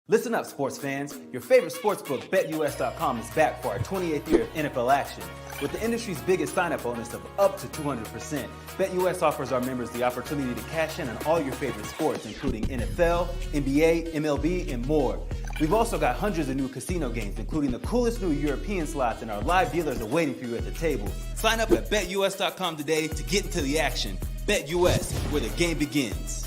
Listen up, sports fans. Your favorite sportsbook, BetUS.com, is back for our 28th year of NFL action. With the industry's biggest sign-up bonus of up to 200%, BetUS offers our members the opportunity to cash in on all your favorite sports, including NFL, NBA, MLB, and more. We've also got hundreds of new casino games, including the coolest new European slots, and our live dealers are waiting for you at the table. Sign up at BetUS.com today to get into the action. BetUS, where the game begins.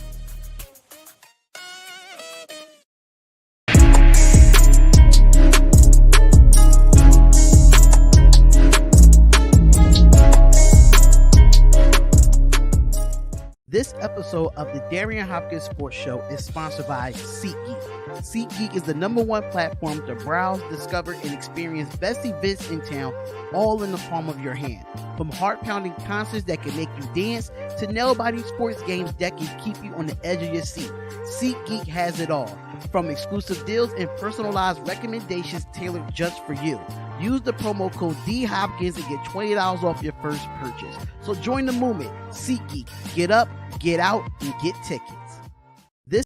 This episode of the Darion Hopkins Sports Show is sponsored by SeatGeek. SeatGeek is the #1 platform to browse, discover, and experience best events in town, all in the palm of your hand. From heart-pounding concerts that can make you dance to nail-biting sports games that can keep you on the edge of your seat, SeatGeek has it all. From exclusive deals and personalized recommendations tailored just for you. Use the promo code DHopkins and get $20 off your first purchase. So join the movement. SeatGeek. Get up, get out, and get tickets. This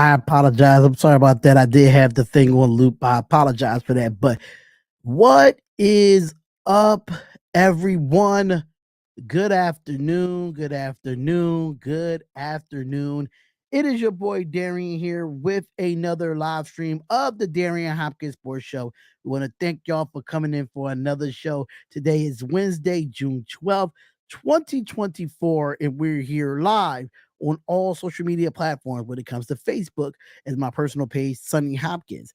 I apologize. I'm sorry about that. I did have the thing on loop. I apologize for that. But what is up, everyone? Good afternoon. Good afternoon. Good afternoon. It is your boy Darion here with another live stream of the Darion Hopkins Sports Show. We want to thank y'all for coming in for another show. Today is Wednesday, June 12th, 2024, and we're here live on all social media platforms when it comes to Facebook as my personal page, Sonny Hopkins.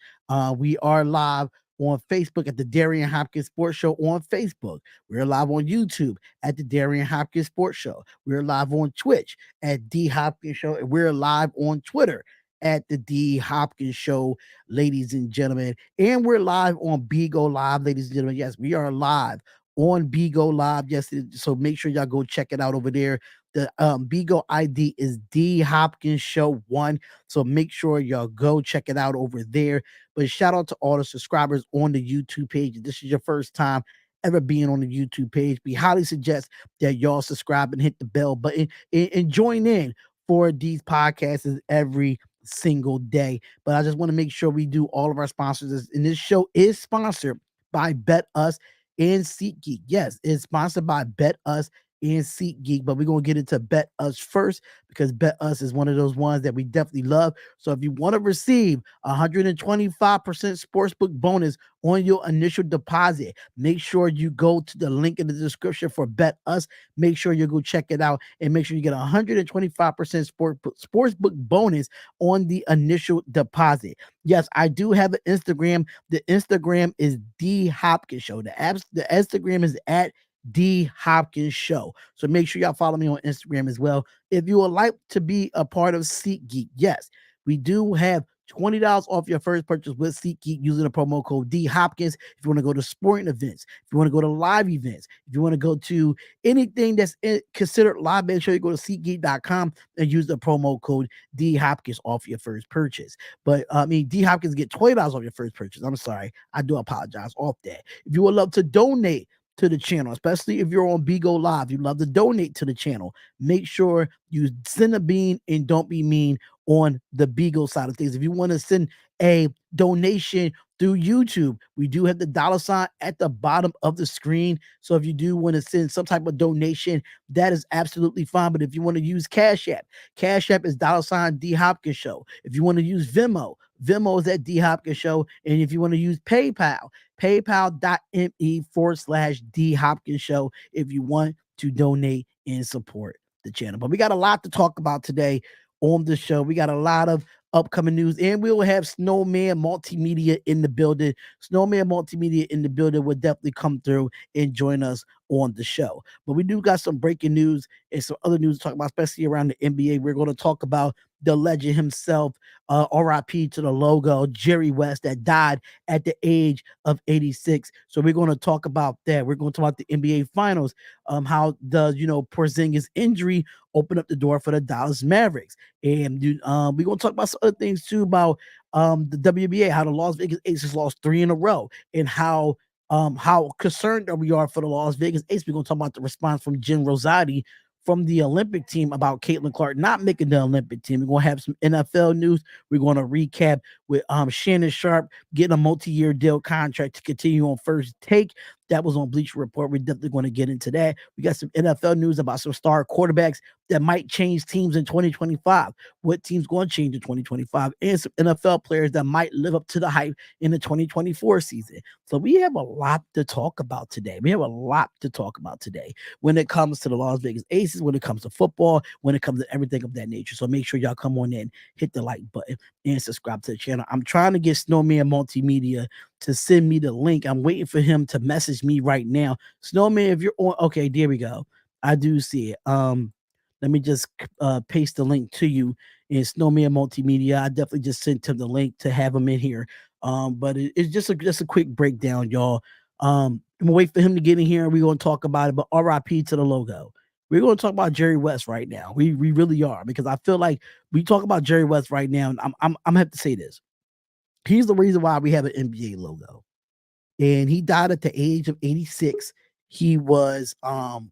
We are live on Facebook at the Darion Hopkins Sports Show on Facebook. We're live on YouTube at the Darion Hopkins Sports Show. We're live on Twitch at D Hopkins Show, and we're live on Twitter at the D Hopkins Show, ladies and gentlemen. And we're live on Bigo Live, ladies and gentlemen. Yes, we are live on Bigo Live. Yes, so make sure y'all go check it out over there. The Bigo ID is D Hopkins Show 1. So make sure y'all go check it out over there. But shout out to all the subscribers on the YouTube page. If this is your first time ever being on the YouTube page, we highly suggest that y'all subscribe and hit the bell button and join in for these podcasts every single day. But I just want to make sure we do all of our sponsors. And this show is sponsored by Bet Us and SeatGeek. Yes, it's sponsored by Bet Us and SeatGeek, but we're going to get into Bet Us first because Bet Us is one of those ones that we definitely love. So if you want to receive 125% sportsbook bonus on your initial deposit, make sure you go to the link in the description for Bet Us. Make sure you go check it out and make sure you get 125% sportsbook bonus on the initial deposit. Yes, I do have an Instagram. The Instagram is D Hopkins Show. The Instagram is at D Hopkins Show. So make sure y'all follow me on Instagram as well. If you would like to be a part of SeatGeek, yes, we do have $20 off your first purchase with SeatGeek using the promo code D Hopkins. If you want to go to sporting events, if you want to go to live events, if you want to go to anything that's considered live, make sure you go to SeatGeek.com and use the promo code D Hopkins off your first purchase. But D Hopkins get $20 off your first purchase. I'm sorry, I do apologize off that. If you would love to donate to the channel, especially if you're on Bigo Live, you love to donate to the channel, make sure you send a bean and don't be mean on the Bigo side of things. If you want to send a donation through YouTube, we do have the $ at the bottom of the screen. So if you do want to send some type of donation, that is absolutely fine. But if you want to use Cash App is $ D Hopkins Show. If you want to use Venmo is at D Hopkins Show. And if you want to use PayPal, paypal.me/D Hopkins Show if you want to donate and support the channel. But we got a lot to talk about today on the show. We got a lot of upcoming news, and we will have Snowman Multimedia in the building. Snowman Multimedia in the building will definitely come through and join us on the show. But we do got some breaking news and some other news to talk about, especially around the NBA. We're going to talk about the legend himself, RIP to the logo, Jerry West, that died at the age of 86. So we're going to talk about that. We're going to talk about the NBA Finals, how does, Porzingis' injury open up the door for the Dallas Mavericks. And we're going to talk about some other things too about the WNBA, how the Las Vegas Aces lost 3 in a row, and how concerned we are for the Las Vegas Aces. We're going to talk about the response from Jen Rizzotti from the Olympic team about Caitlin Clark not making the Olympic team. We're going to have some NFL news. We're going to recap with Shannon Sharp getting a multi-year deal contract to continue on First Take. That was on Bleacher Report. We're definitely going to get into that. We got some NFL news about some star quarterbacks that might change teams in 2025. What team's going to change in 2025? And some NFL players that might live up to the hype in the 2024 season. So we have a lot to talk about today. When it comes to the Las Vegas Aces, when it comes to football, when it comes to everything of that nature. So make sure y'all come on in, hit the like button, and subscribe to the channel. I'm trying to get Snowman Multimedia to send me the link. I'm waiting for him to message me right now. Snowman, if you're on, okay, there we go. I do see it. Let me just paste the link to you in Snowman Multimedia. I definitely just sent him the link to have him in here. But it's just a quick breakdown, y'all. I'm gonna wait for him to get in here and we're gonna talk about it. But RIP to the logo. We're gonna talk about Jerry West right now. We really are, because I feel like we talk about Jerry West right now, and I'm gonna have to say this. He's the reason why we have an NBA logo. And he died at the age of 86. He was one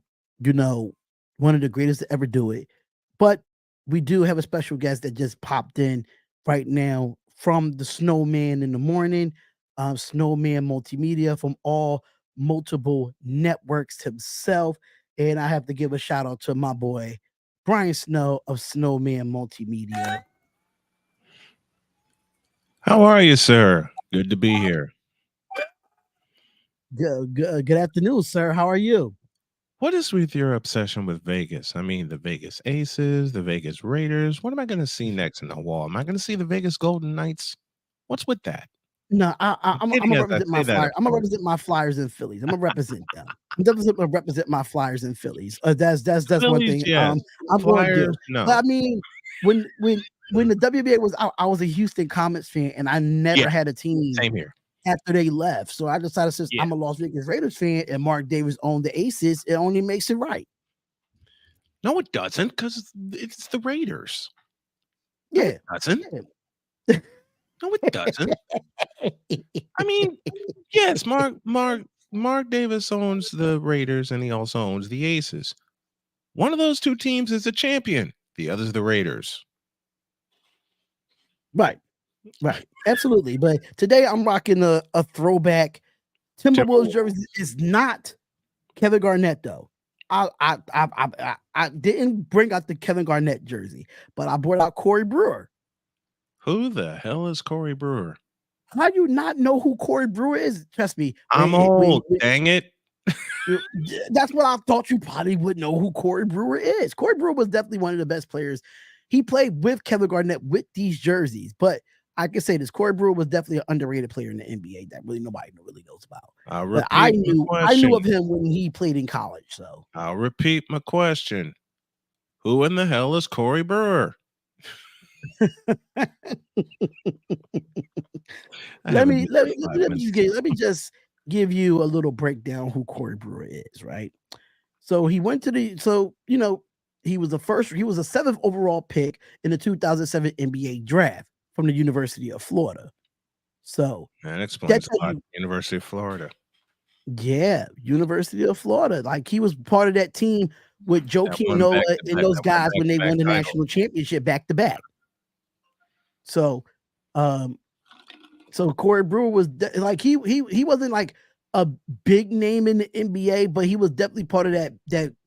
of the greatest to ever do it. But we do have a special guest that just popped in right now from the Snowman in the morning, Snowman Multimedia from all multiple networks himself. And I have to give a shout out to my boy, Brian Snow of Snowman Multimedia. How are you, sir? Good to be here. Good afternoon, sir. How are you? What is with your obsession with Vegas? I mean, the Vegas Aces, the Vegas Raiders. What am I going to see next in the wall? Am I going to see the Vegas Golden Knights? What's with that? No, I'm Kidding gonna as I represent my say that, Flyers. of I'm gonna course. represent my Flyers in Phillies. I'm gonna represent them. I'm definitely gonna represent my Flyers in Phillies. That's one Phillies, thing. yes. I'm going to do. Flyers, no. But I mean, when the WBA was out, I was a Houston Comets fan, and I never Yeah, had a team same here. after they left. So I decided since Yeah. I'm a Las Vegas Raiders fan and Mark Davis owned the Aces, it only makes it right. No, it doesn't, because it's the Raiders. Yeah, it doesn't. Yeah. No, it doesn't. I mean, yes, Mark Davis owns the Raiders, and he also owns the Aces. One of those two teams is a champion. The other's the Raiders. Right. Absolutely. But today I'm rocking a throwback Timberwolves jersey. Is not Kevin Garnett though. I didn't bring out the Kevin Garnett jersey, but I brought out Corey Brewer. Who the hell is Corey Brewer? How do you not know who Corey Brewer is? Trust me. I'm old. Dang it. That's what I thought you probably would know who Corey Brewer is. Corey Brewer was definitely one of the best players. He played with Kevin Garnett with these jerseys, but I can say this: Corey Brewer was definitely an underrated player in the NBA that really nobody really knows about. But I knew of him when he played in college. So I'll repeat my question: who in the hell is Corey Brewer? let me just give you a little breakdown who Corey Brewer is. Right. So he went to he was a 7th overall pick in the 2007 NBA draft from the University of Florida. So that explains a lot. University of Florida. Yeah, University of Florida. Like he was part of that team with Joakim Noah and those guys when they won the national championship back to back. So, Corey Brewer was like he wasn't like a big name in the NBA, but he was definitely part of that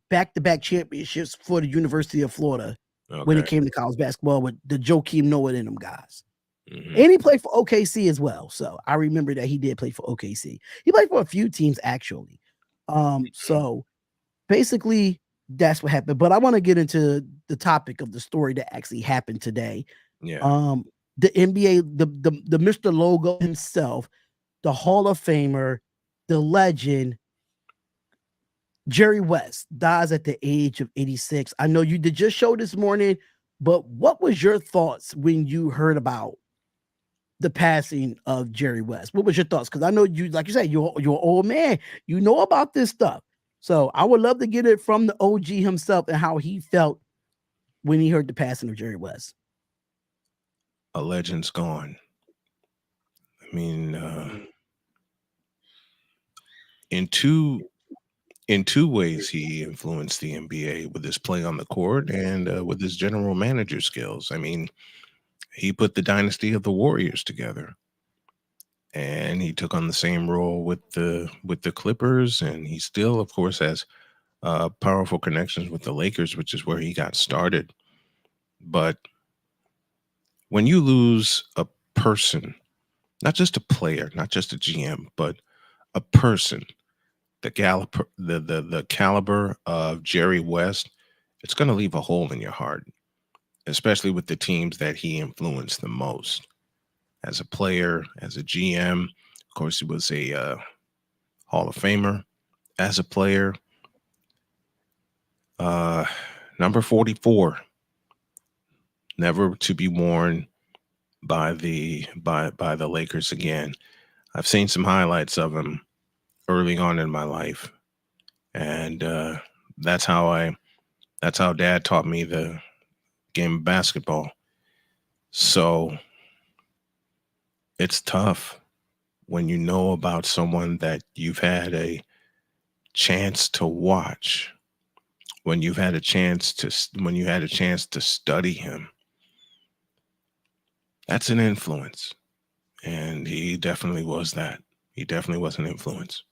back-to-back championships for the University of Florida when it came to college basketball with the Joakim Noah and them guys. Mm-hmm. And he played for OKC as well. So I remember that he did play for OKC. He played for a few teams actually. So basically that's what happened. But I want to get into the topic of the story that actually happened today. Yeah. The NBA, the Mr. Logo himself, the Hall of Famer, the legend, Jerry West dies at the age of 86. I know you did just show this morning, but what was your thoughts when you heard about the passing of Jerry West? What was your thoughts? Because I know you, like you said, you're an old man. You know about this stuff. So I would love to get it from the OG himself and how he felt when he heard the passing of Jerry West. A legend's gone. I mean, in two ways, he influenced the NBA with his play on the court and with his general manager skills. I mean, he put the dynasty of the Warriors together, and he took on the same role with the Clippers, and he still, of course, has powerful connections with the Lakers, which is where he got started. But when you lose a person, not just a player, not just a GM, but a person, the caliber of Jerry West, it's going to leave a hole in your heart, especially with the teams that he influenced the most. As a player, as a GM, of course, he was a Hall of Famer. As a player, number 44, never to be worn by the Lakers again. I've seen some highlights of him early on in my life, and that's how Dad taught me the game of basketball. So it's tough when you know about someone that you've had a chance to watch, when you had a chance to study him. That's an influence. And he definitely was that. He definitely was an influence.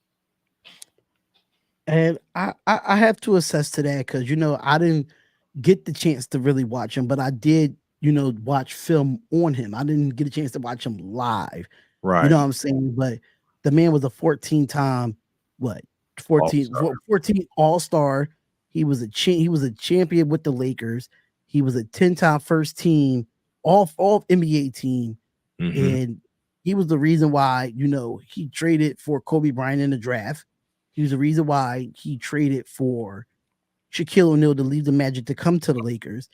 And I have to assess to that because I didn't get the chance to really watch him, but I did watch film on him. I didn't get a chance to watch him live. You know Right. what I'm saying? But the man was a 14-time what 14 All-star. 14 All-Star. He was a champion with the Lakers. He was a 10-time first team all NBA team, Hmm. and he was the reason why he traded for Kobe Bryant in the draft. He was the reason why he traded for Shaquille O'Neal to leave the Magic to come to the Lakers.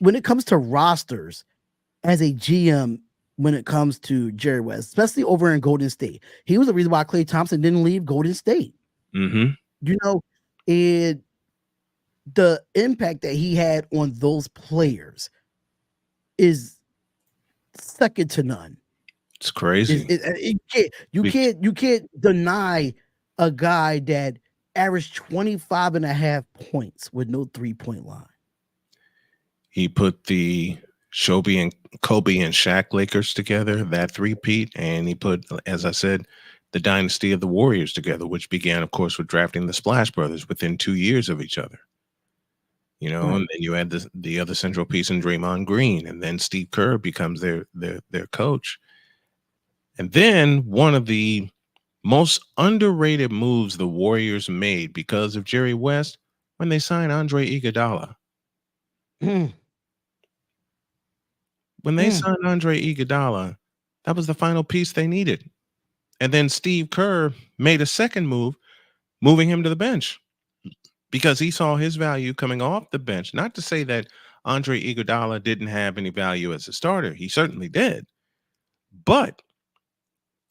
When it comes to rosters, as a GM, when it comes to Jerry West, especially over in Golden State, he was the reason why Klay Thompson didn't leave Golden State. Hmm. And the impact that he had on those players is second to none. It's crazy. You can't deny a guy that averaged 25 and a half points with no 3-point line. He put the Kobe and Shaq Lakers together, that three-peat, and he put, as I said, the dynasty of the Warriors together, which began, of course, with drafting the Splash Brothers within 2 years of each other. Right. And then you had the other central piece in Draymond Green, and then Steve Kerr becomes their coach. And then one of the most underrated moves the Warriors made because of Jerry West when they signed Andre Iguodala. Mm. When they signed Andre Iguodala, that was the final piece they needed. And then Steve Kerr made a second move, moving him to the bench because he saw his value coming off the bench. Not to say that Andre Iguodala didn't have any value as a starter. He certainly did. But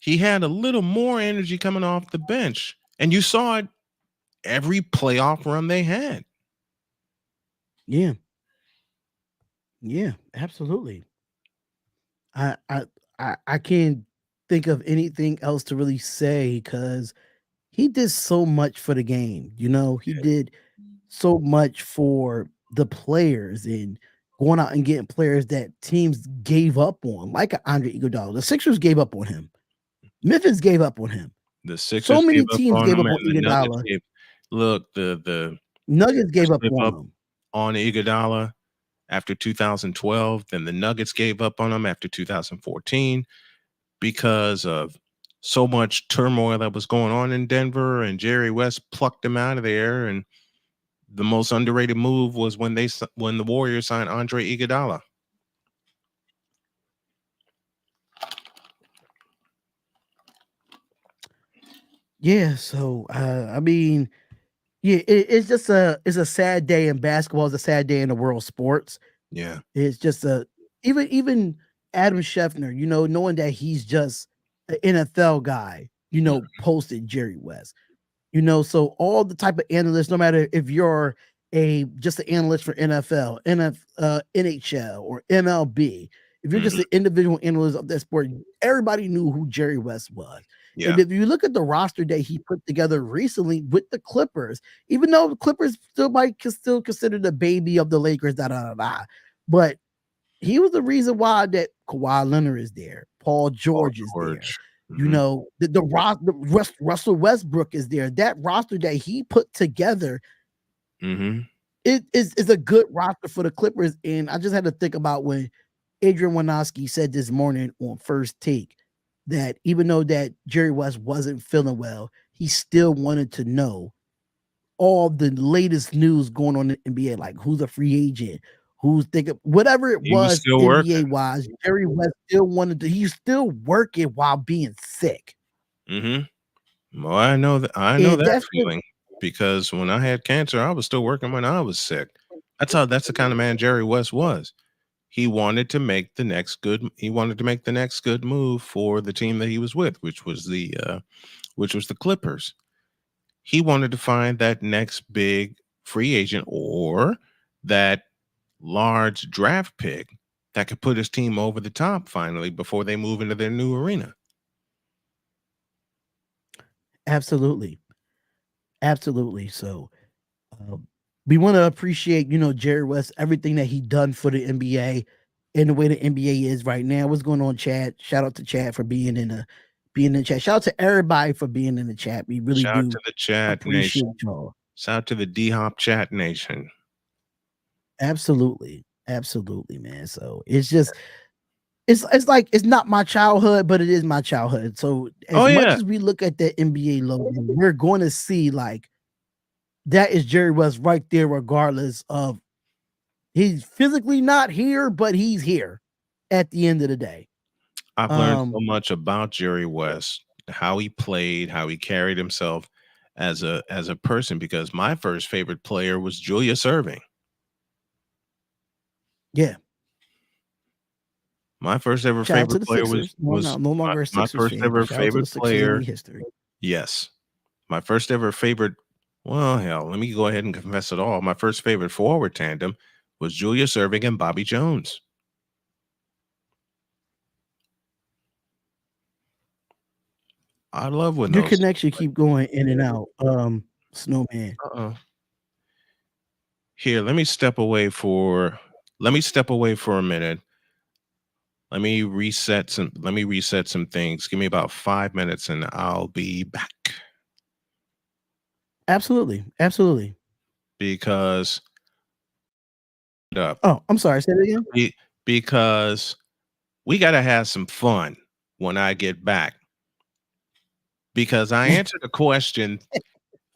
he had a little more energy coming off the bench. And you saw it every playoff run they had. Yeah. Yeah, absolutely. I I I can't think of anything else to really say because he did so much for the game. He did so much for the players and going out and getting players that teams gave up on, like Andre Iguodala. The Sixers gave up on him. Memphis gave up on him. The So Sixers gave many up teams on gave him, up on and the Nuggets Iguodala. gave. Look, the Nuggets gave up gave on up him. on Iguodala after 2012. Then the Nuggets gave up on him after 2014 because of so much turmoil that was going on in Denver, and Jerry West plucked him out of there. And the most underrated move was when the Warriors signed Andre Iguodala. Yeah, so I mean, yeah, it's just it's a sad day in basketball. It's a sad day in the world of sports. Yeah. It's just even Adam Scheffner, knowing that he's just an NFL guy, posted Jerry West. So all the type of analysts, no matter if you're just an analyst for NFL, NHL, or MLB, if you're just Mhm. an individual analyst of that sport, everybody knew who Jerry West was. Yeah. And if you look at the roster that he put together recently with the Clippers, even though the Clippers still consider the baby of the Lakers, but he was the reason why that Kawhi Leonard is there, Paul Paul George is there. George. Mhm. Russell Westbrook is there. That roster that he put together Mhm. is a good roster for the Clippers. And I just had to think about when Adrian Wojnarowski said this morning on First Take that even though that Jerry West wasn't feeling well, he still wanted to know all the latest news going on in the NBA, like who's a free agent, who's thinking, whatever it He was was still NBA working. wise. Jerry West still wanted to. He's still working while being sick, Mhm. Well, I know that and that's what. feeling because when I had cancer, I was still working when I was sick. That's the kind of man Jerry West was. He wanted to make the next good move for the team that he was with, which was the Clippers. He wanted to find that next big free agent or that large draft pick that could put his team over the top finally before they move into their new arena. Absolutely, absolutely. So we want to appreciate Jerry West, everything that he done for the NBA, in the way the NBA is right now. What's going on, Chad? Shout out to Chad for being in the chat. Shout out to everybody for being in the chat. We really Shout out do to the chat appreciate nation. y'all. Shout out to the D-Hop chat nation. Absolutely, man. So it's just it's like it's not my childhood, but it is my childhood. So as much as we look at the NBA logo, we're going to see like that is Jerry West right there, regardless of he's physically not here, but he's here at the end of the day. I've learned so much about Jerry West, how he played, how he carried himself as a person, because my first favorite player was Julius Erving. Yeah. My first ever favorite player was no longer my first ever favorite player. History. Yes. My first ever favorite, well, hell, let me go ahead and confess it all. My first favorite forward tandem was Julius Erving and Bobby Jones. I love when your connection keep going in and out. Snowman. Here, let me step away for a minute. Let me reset some things. Give me about 5 minutes and I'll be back. Absolutely. Because oh, I'm sorry, say it again. Because we got to have some fun when I get back. Because I answered a question,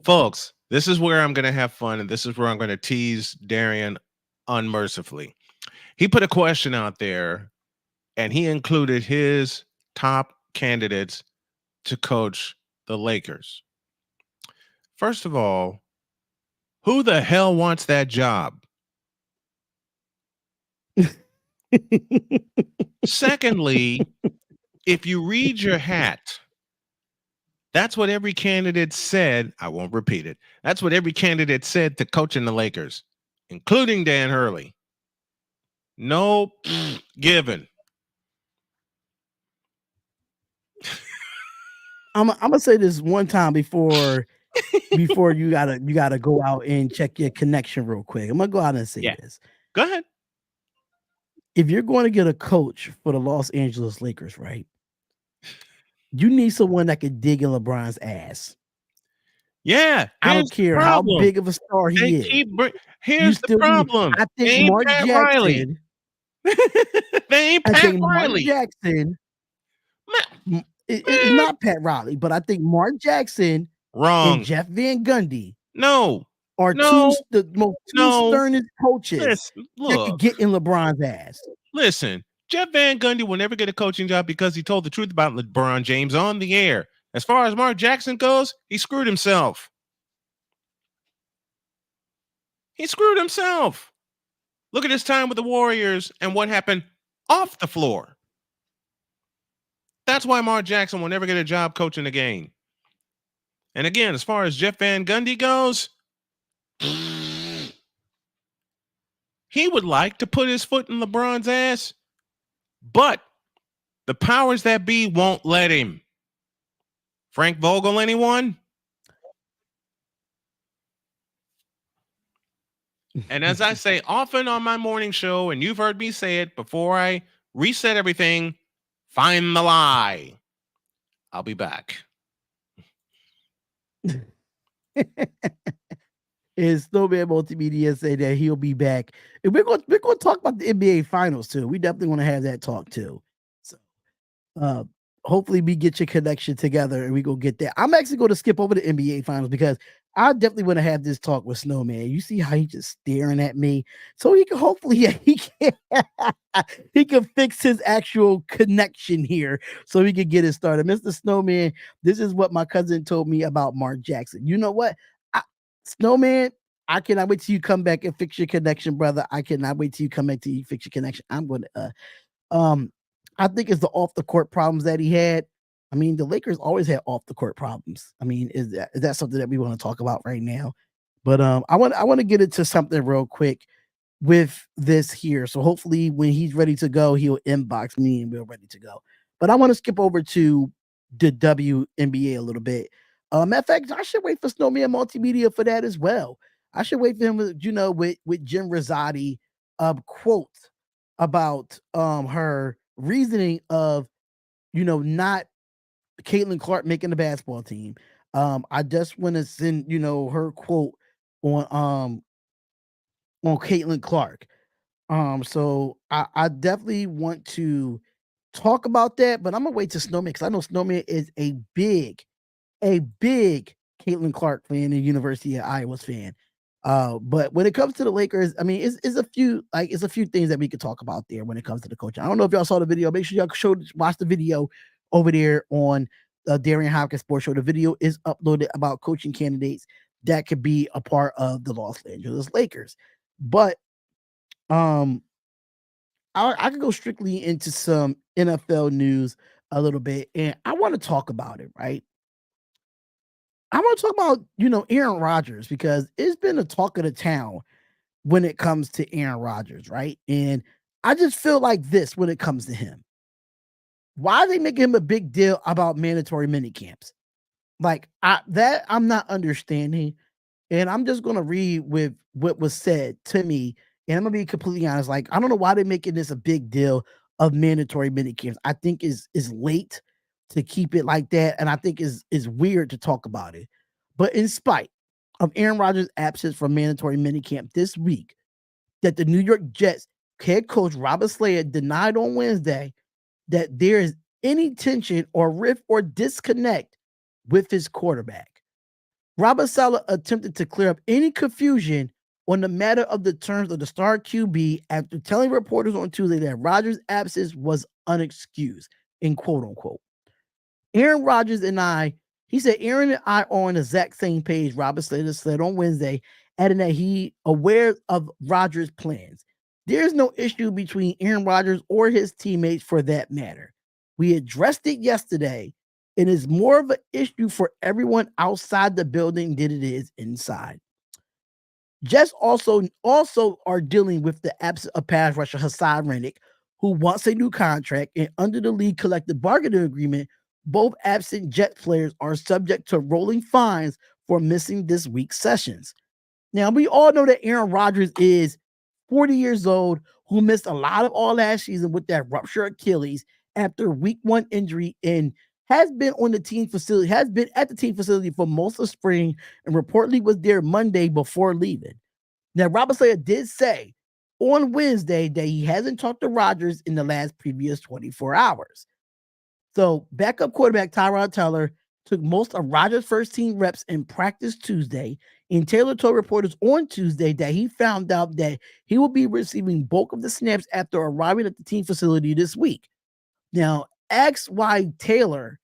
folks. This is where I'm going to have fun, and this is where I'm going to tease Darion unmercifully. He put a question out there, and he included his top candidates to coach the Lakers. First of all, who the hell wants that job? Secondly, if you read your hat, that's what every candidate said. I won't repeat it. That's what every candidate said to coaching the Lakers, including Dan Hurley. No given. I'm gonna say this one time before you gotta go out and check your connection real quick. I'm gonna go out and say this. Go ahead. If you're going to get a coach for the Los Angeles Lakers, right? You need someone that can dig in LeBron's ass. Yeah, I don't care how big of a star he is. Here's the problem. I think Mark Jackson. They ain't Pat Riley. Mark Jackson. It's not Pat Riley, but I think Mark Jackson and Jeff Van Gundy are the most sternest coaches that could get in LeBron's ass. Listen, Jeff Van Gundy will never get a coaching job because he told the truth about LeBron James on the air. As far as Mark Jackson goes, he screwed himself. Look at his time with the Warriors and what happened off the floor. That's why Mark Jackson will never get a job coaching the game. And again, as far as Jeff Van Gundy goes, he would like to put his foot in LeBron's ass, but the powers that be won't let him. Frank Vogel, anyone? And as I say often on my morning show, and you've heard me say it before I reset everything, find the lie. I'll be back. Is Snowman Multimedia say that he'll be back, and we're going to talk about the NBA Finals too. We definitely want to have that talk too. So, hopefully we get your connection together and we go get that. I'm actually going to skip over the NBA Finals because I definitely want to have this talk with Snowman. You see how he's just staring at me, so he can hopefully he can fix his actual connection here, so he can get it started. Mr. Snowman, this is what my cousin told me about Mark Jackson. You know what? Snowman, I cannot wait till you come back and fix your connection, brother. I cannot wait till you come back to you fix your connection. I'm going to, I think it's the off the court problems that he had. I mean, the Lakers always had off the court problems. I mean, is that something that we want to talk about right now? But I want to get into something real quick with this here. So hopefully when he's ready to go, he'll inbox me and we're ready to go. But I want to skip over to the WNBA a little bit. Matter of fact, I should wait for Snowman Multimedia for that as well. I should wait for him with Jim Rizzotti quote about her reasoning of, not Caitlin Clark making the basketball team. I just want to send, her quote on Caitlin Clark. So I definitely want to talk about that, but I'm gonna wait to Snowman because I know Snowman is a big Caitlin Clark fan and University of Iowa's fan. But when it comes to the Lakers, I mean, it's a few things that we could talk about there when it comes to the coach. I don't know if y'all saw the video. Make sure y'all watch the video over there on Darion Hopkins Sports Show. The video is uploaded about coaching candidates that could be a part of the Los Angeles Lakers. But I could go strictly into some NFL news a little bit, and I want to talk about it, right? I want to talk about, Aaron Rodgers, because it's been a talk of the town when it comes to Aaron Rodgers, right? And I just feel like this when it comes to him. Why are they making him a big deal about mandatory mini camps? Like I'm not understanding. And I'm just going to read with what was said to me. And I'm going to be completely honest. Like, I don't know why they're making this a big deal of mandatory mini camps. I think is late to keep it like that. And I think is weird to talk about it. But in spite of Aaron Rodgers' absence from mandatory mini camp this week, that the New York Jets head coach Robert Slayer denied on Wednesday that there is any tension or rift or disconnect with his quarterback. Robert Saleh attempted to clear up any confusion on the matter of the terms of the star QB after telling reporters on Tuesday that Rodgers' absence was unexcused, in quote unquote. Aaron Rodgers and I, he said, Aaron and I are on the exact same page, Robert Slater said on Wednesday, adding that he aware of Rodgers' plans. There's no issue between Aaron Rodgers or his teammates for that matter. We addressed it yesterday. It is more of an issue for everyone outside the building than it is inside. Jets also are dealing with the absence of pass rusher Hassan Reddick, who wants a new contract, and under the league collective bargaining agreement, both absent Jet players are subject to rolling fines for missing this week's sessions. Now, we all know that Aaron Rodgers is 40 years old, who missed a lot of all last season with that ruptured Achilles after week 1 injury, and has been at the team facility for most of spring, and reportedly was there Monday before leaving. Now, Robert Slayer did say on Wednesday that he hasn't talked to Rodgers in the previous 24 hours. So backup quarterback Tyrod Taylor took most of Rodgers' first team reps in practice Tuesday, and Taylor told reporters on Tuesday that he found out that he will be receiving bulk of the snaps after arriving at the team facility this week. Now, asked why Taylor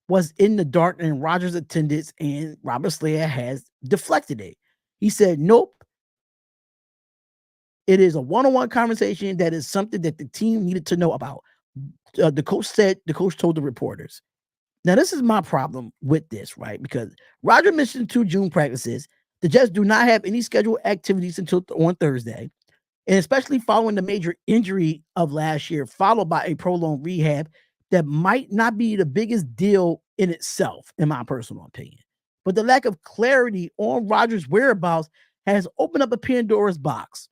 was in the dark in Rodgers' attendance, and Robert Slayer has deflected it. He said, nope. It is a one-on-one conversation that is something that the team needed to know about. The coach told the reporters. Now, this is my problem with this, right? Because Rodgers missed 2 June practices. The Jets do not have any scheduled activities until on Thursday, and especially following the major injury of last year, followed by a prolonged rehab that might not be the biggest deal in itself, in my personal opinion. But the lack of clarity on Rodgers' whereabouts has opened up a Pandora's box.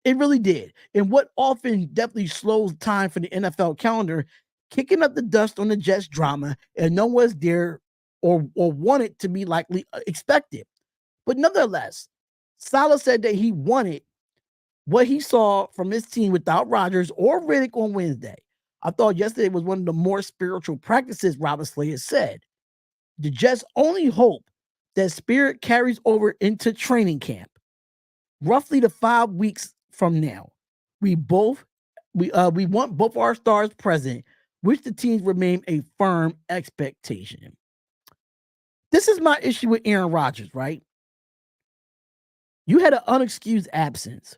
It really did. And what often definitely slows time for the NFL calendar, kicking up the dust on the Jets drama, and no one's there or wanted to be likely expected. But nonetheless, Saleh said that he wanted what he saw from his team without Rodgers or Riddick on Wednesday. I thought yesterday was one of the more spiritual practices, Robert Slayer said. The Jets only hope that spirit carries over into training camp. Roughly the 5 weeks from now, we want both our stars present, which the teams remain a firm expectation. This is my issue with Aaron Rodgers, right? You had an unexcused absence.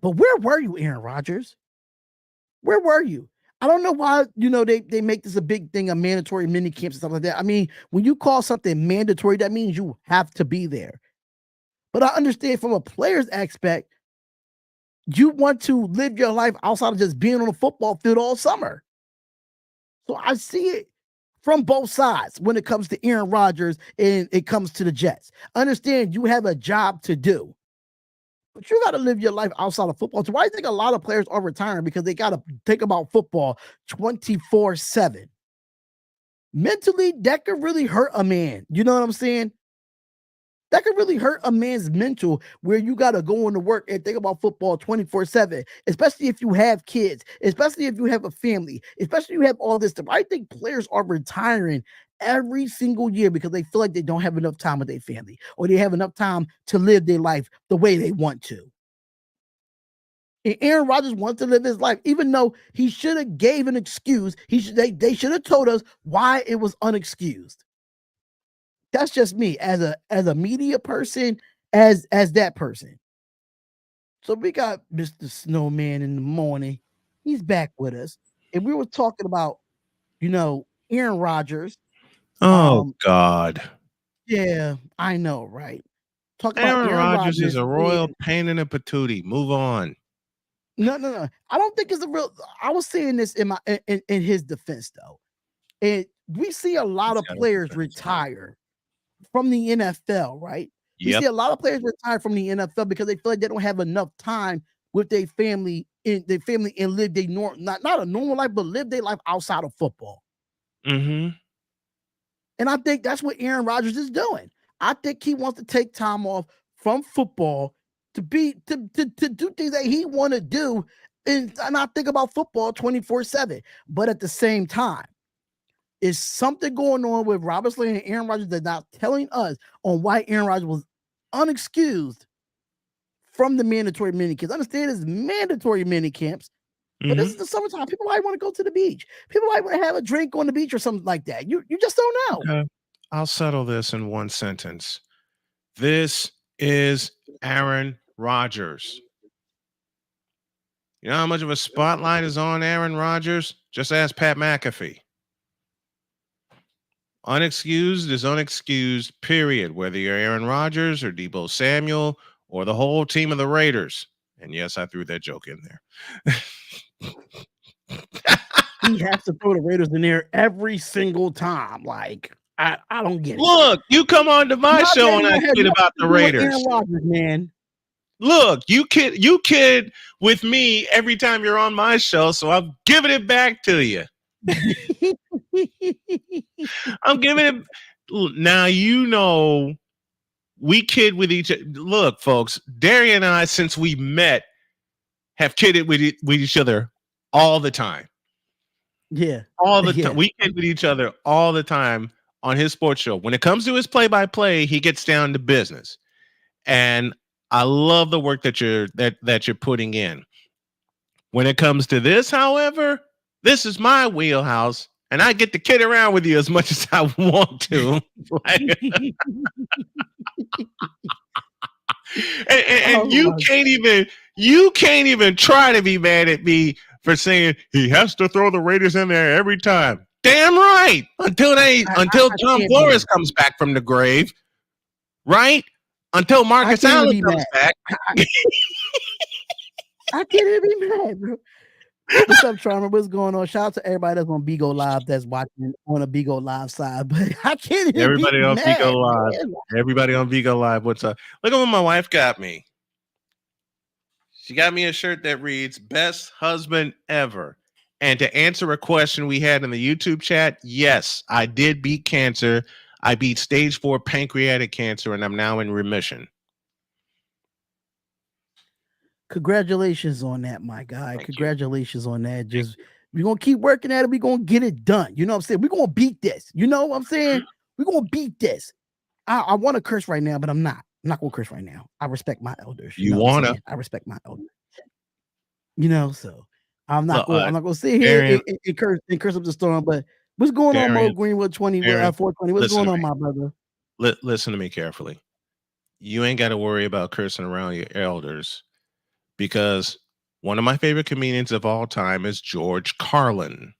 But where were you, Aaron Rodgers? Where were you? I don't know why, they make this a big thing of mandatory mini camps and stuff like that. I mean, when you call something mandatory, that means you have to be there. But I understand from a player's aspect, you want to live your life outside of just being on a football field all summer. So I see it from both sides when it comes to Aaron Rodgers and it comes to the Jets. Understand you have a job to do. But you got to live your life outside of football. So why do you think a lot of players are retiring? Because they got to think about football 24/7. Mentally, that could really hurt a man. You know what I'm saying? That could really hurt a man's mental where you got to go into work and think about football 24/7, especially if you have kids, especially if you have a family, especially if you have all this stuff. I think players are retiring every single year because they feel like they don't have enough time with their family or they have enough time to live their life the way they want to. And Aaron Rodgers wants to live his life, even though he should have gave an excuse. They should have told us why it was unexcused. That's just me as a media person, as that person. So we got Mr. Snowman in the morning. He's back with us. And we were talking about, Aaron Rodgers. Oh God. Yeah, I know, right? Talk about Aaron Aaron Rodgers is Rodgers. a royal pain in the patootie. Move on. No. I don't think it's a real. I was saying this in his defense though. And we see a lot of players retire from the NFL, right? We see a lot of players retire from the NFL because they feel like they don't have enough time with their family and live their not a normal life, but live their life outside of football. Mm-hmm. And I think that's what Aaron Rodgers is doing. I think he wants to take time off from football to do things that he want to do and not think about football 24/7. But at the same time, is something going on with Robert Slayton and Aaron Rodgers that's not telling us on why Aaron Rodgers was unexcused from the mandatory mini camps. I understand it's mandatory mini camps, but this is the summertime. People might want to go to the beach. People might want to have a drink on the beach or something like that. You just don't know. Okay. I'll settle this in one sentence. This is Aaron Rodgers. You know how much of a spotlight is on Aaron Rodgers? Just ask Pat McAfee. Unexcused is unexcused, period. Whether you're Aaron Rodgers or Deebo Samuel or the whole team of the Raiders. And yes, I threw that joke in there. He has to throw the Raiders in there every single time. Like, I don't get it. Look, you come on to my show and I kid about the Raiders. Aaron Rodgers, man. Look, you kid with me every time you're on my show, so I'm giving it back to you. I'm giving it. Now, we kid with each other. Look, folks, Darion and I, since we met, have kidded with each other all the time. Yeah. All the time. We kid with each other all the time on his sports show. When it comes to his play-by-play, he gets down to business. And I love the work that you're putting in. When it comes to this, however, this is my wheelhouse, and I get to kid around with you as much as I want to. and you can't even try to be mad at me for saying he has to throw the Raiders in there every time. Damn right. Until Tom Flores comes back from the grave, right? Until Marcus Allen comes back. I can't even be mad, bro. What's up, Charmer? What's going on? Shout out to everybody that's on Bigo Live that's watching on a Bigo Live side. But I can't even everybody be on mad, Bigo Live. Man. Everybody on Bigo Live. What's up? Look at what my wife got me. She got me a shirt that reads "Best Husband Ever." And to answer a question we had in the YouTube chat, yes, I did beat cancer. I beat stage 4 pancreatic cancer, and I'm now in remission. Congratulations on that, my guy. Congratulations on that. Just we're gonna keep working at it. We're gonna get it done. You know what I'm saying? We're gonna beat this. You know what I'm saying? We're gonna beat this. I want to curse right now, but I'm not. I'm not gonna curse right now. I respect my elders. You wanna? I respect my elders. So I'm not gonna sit here and curse up the storm. But what's going on, Mo Greenwood 420? What's going on, my brother? Listen to me carefully. You ain't got to worry about cursing around your elders, because one of my favorite comedians of all time is George Carlin.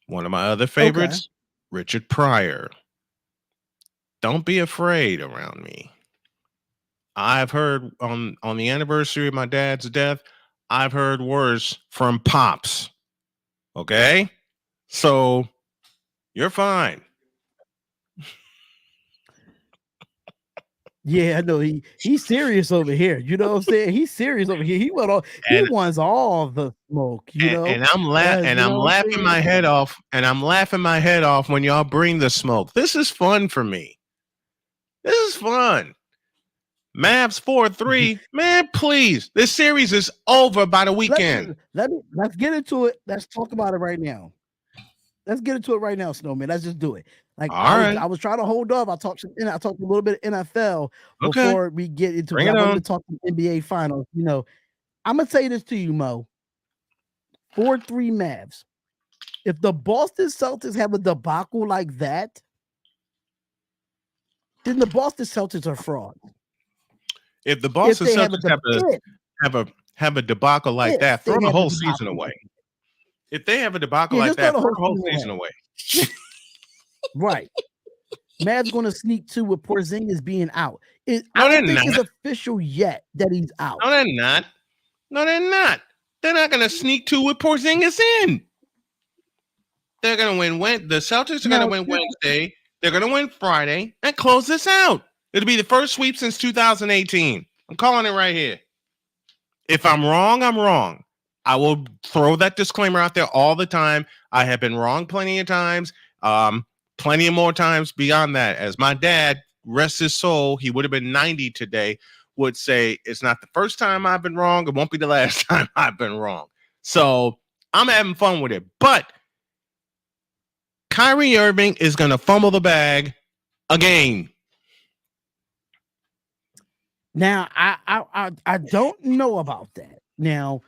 One of my other favorites, Richard Pryor. Don't be afraid around me. I've heard on the anniversary of my dad's death, I've heard worse from Pops. Okay? So you're fine. Yeah, I know he's serious over here. You know what I'm saying? He's serious over here. He wants all the smoke. And I'm laughing my head off. And I'm laughing my head off when y'all bring the smoke. This is fun for me. This is fun. Mavs 4-3. Man, please. This series is over by the weekend. Let's get into it. Let's talk about it right now. Let's get into it right now, Snowman. Let's just do it. Like I was trying to hold off. I talked a little bit of NFL before we get into it. I wanted to talk to NBA Finals. I'm gonna say this to you, Mo. 4-3 Mavs. If the Boston Celtics have a debacle like that, then the Boston Celtics are frauds. If the Boston Celtics have a debacle like that, throw the whole season away. If they have a debacle like that, throw the whole season away. Right. Mavs going to sneak two with Porzingis being out. I don't think it's official yet that he's out. No, they're not. They're not going to sneak two with Porzingis in. They're going to win. The Celtics are going to win Wednesday. They're going to win Friday and close this out. It'll be the first sweep since 2018. I'm calling it right here. If I'm wrong, I'm wrong. I will throw that disclaimer out there all the time. I have been wrong plenty of times. Plenty of more times beyond that. As my dad, rest his soul, he would have been 90 today, would say, it's not the first time I've been wrong. It won't be the last time I've been wrong. So I'm having fun with it. But Kyrie Irving is going to fumble the bag again. Now, I don't know about that. Now,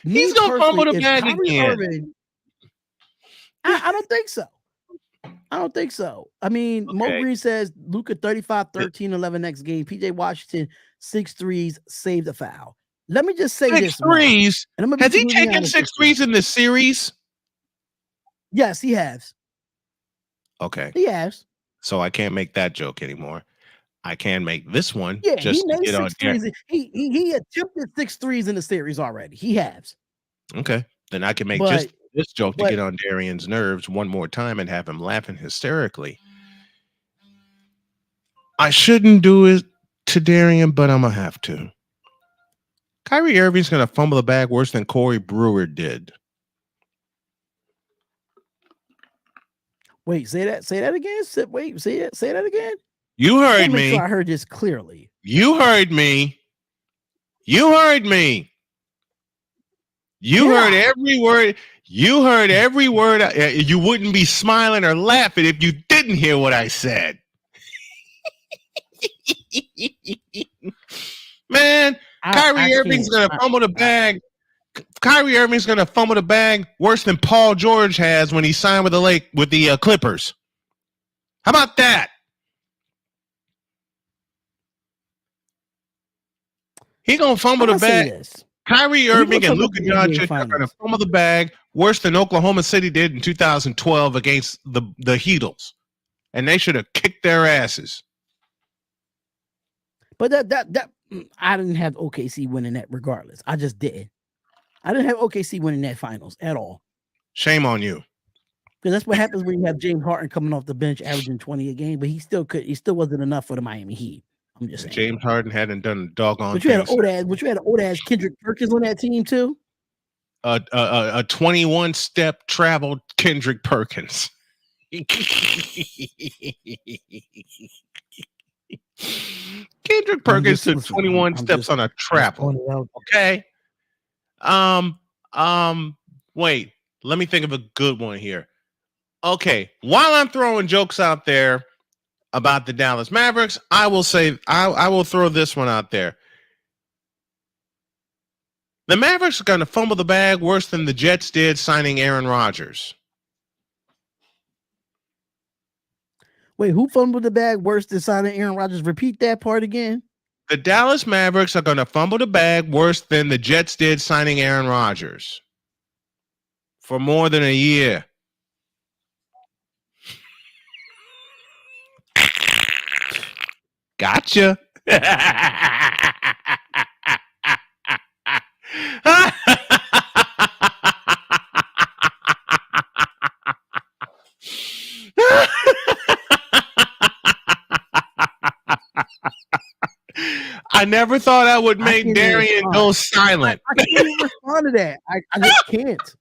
he's going to fumble the bag again. Irving, I don't think so. I mean, okay. Mo Green says Luka 35, 13, 11 next game. PJ Washington, 6 threes, saved a foul. Let me just say this. 6 threes? Has he taken 6 threes in this series? Yes, he has. Okay. He has. So I can't make that joke anymore. I can make this one. Yeah, just he to get on threes. He attempted 6 threes in the series already. He has. Okay. Then I can make just this joke to get on Darion's nerves one more time and have him laughing hysterically. I shouldn't do it to Darion, but I'm going to have to. Kyrie Irving's going to fumble the bag worse than Corey Brewer did. Wait, say that again? Say that again? You heard me. Sure I heard this clearly. You heard me. You heard me. You heard every word. You heard every word. You wouldn't be smiling or laughing if you didn't hear what I said. Man, Kyrie Irving's going to fumble the bag. Kyrie Irving's going to fumble the bag worse than Paul George has when he signed with the Clippers. How about that? He going to fumble the bag. Kyrie Irving and Luka Doncic are going to fumble the bag worse than Oklahoma City did in 2012 against the Heatles. And they should have kicked their asses. But that I didn't have OKC winning that regardless. I just didn't. I didn't have OKC winning that finals at all. Shame on you. Because that's what happens when you have James Harden coming off the bench averaging 20 a game, but he still wasn't enough for the Miami Heat. I'm just saying. James Harden hadn't done a doggone thing. But you had an old ass Kendrick Perkins on that team too. A 21-step traveled Kendrick Perkins. Kendrick Perkins took 21 steps on a travel. Okay. Wait, let me think of a good one here. Okay, while I'm throwing jokes out there about the Dallas Mavericks, I will say I will throw this one out there. The Mavericks are going to fumble the bag worse than the Jets did signing Aaron Rodgers. Wait, who fumbled the bag worse than signing Aaron Rodgers? Repeat that part again. The Dallas Mavericks are going to fumble the bag worse than the Jets did signing Aaron Rodgers for more than a year. Gotcha. I never thought I would make can't Darion respond. go silent. I can't even respond to that. I just can't.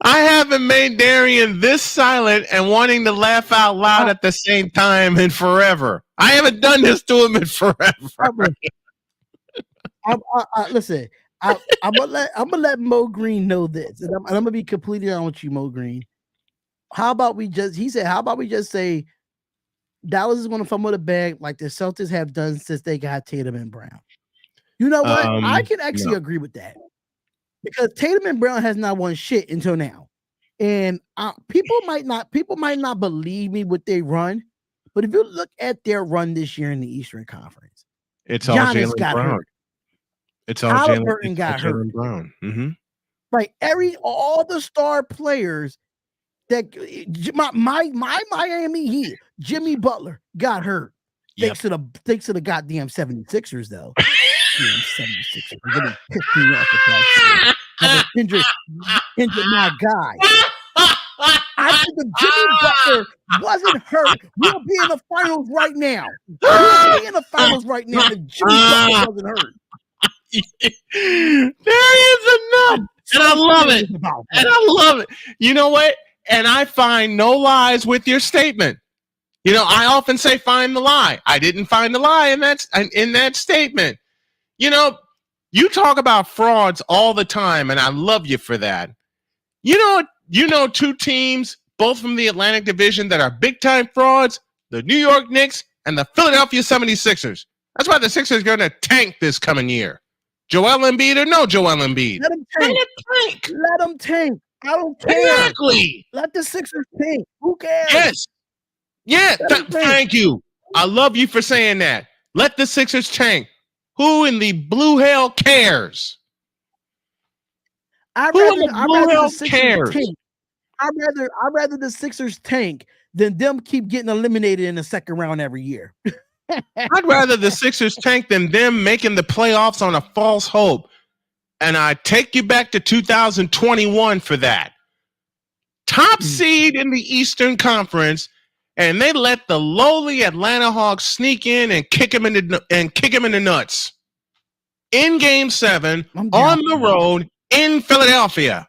I haven't made Darion this silent and wanting to laugh out loud at the same time in forever. I haven't done this to him in forever. Listen, I'm gonna let Mo Green know this, and I'm gonna be completely honest with you, Mo Green. How about we just say Dallas is gonna fumble the bag like the Celtics have done since they got Tatum and Brown. You know what? I can actually agree with that. Because Tatum and Brown has not won shit until now. And people might not believe me with their run, but if you look at their run this year in the Eastern Conference, it's all Jaylen Brown. Hurt. It's all Halliburton got hurt. Jaylen Brown. Mm-hmm. Like all the star players that my Miami Heat, Jimmy Butler got hurt. Yep. Thanks to the goddamn 76ers though. 76ers really pissed me off with that shit. Injured my guy. I think if Jimmy Butler wasn't hurt, we'll be in the finals right now. We'll be in the finals right now if Jimmy Butler wasn't hurt. There is enough. And I love it. And I love it. You know what? And I find no lies with your statement. You know, I often say find the lie. I didn't find the lie in that statement. You know, you talk about frauds all the time, and I love you for that. You know, two teams, both from the Atlantic Division, that are big-time frauds, the New York Knicks and the Philadelphia 76ers. That's why the Sixers are going to tank this coming year. Joel Embiid or no Joel Embiid? Let them tank. Let them tank. I don't care. Exactly. Let the Sixers tank. Who cares? Yes. Yeah, thank you. I love you for saying that. Let the Sixers tank. Who in the blue hell cares? I'd rather the Sixers tank than them keep getting eliminated in the second round every year. I'd rather the Sixers tank than them making the playoffs on a false hope. And I take you back to 2021 for that. Top seed in the Eastern Conference, and they let the lowly Atlanta Hawks sneak in and kick him in the nuts. In Game 7, on the road in Philadelphia.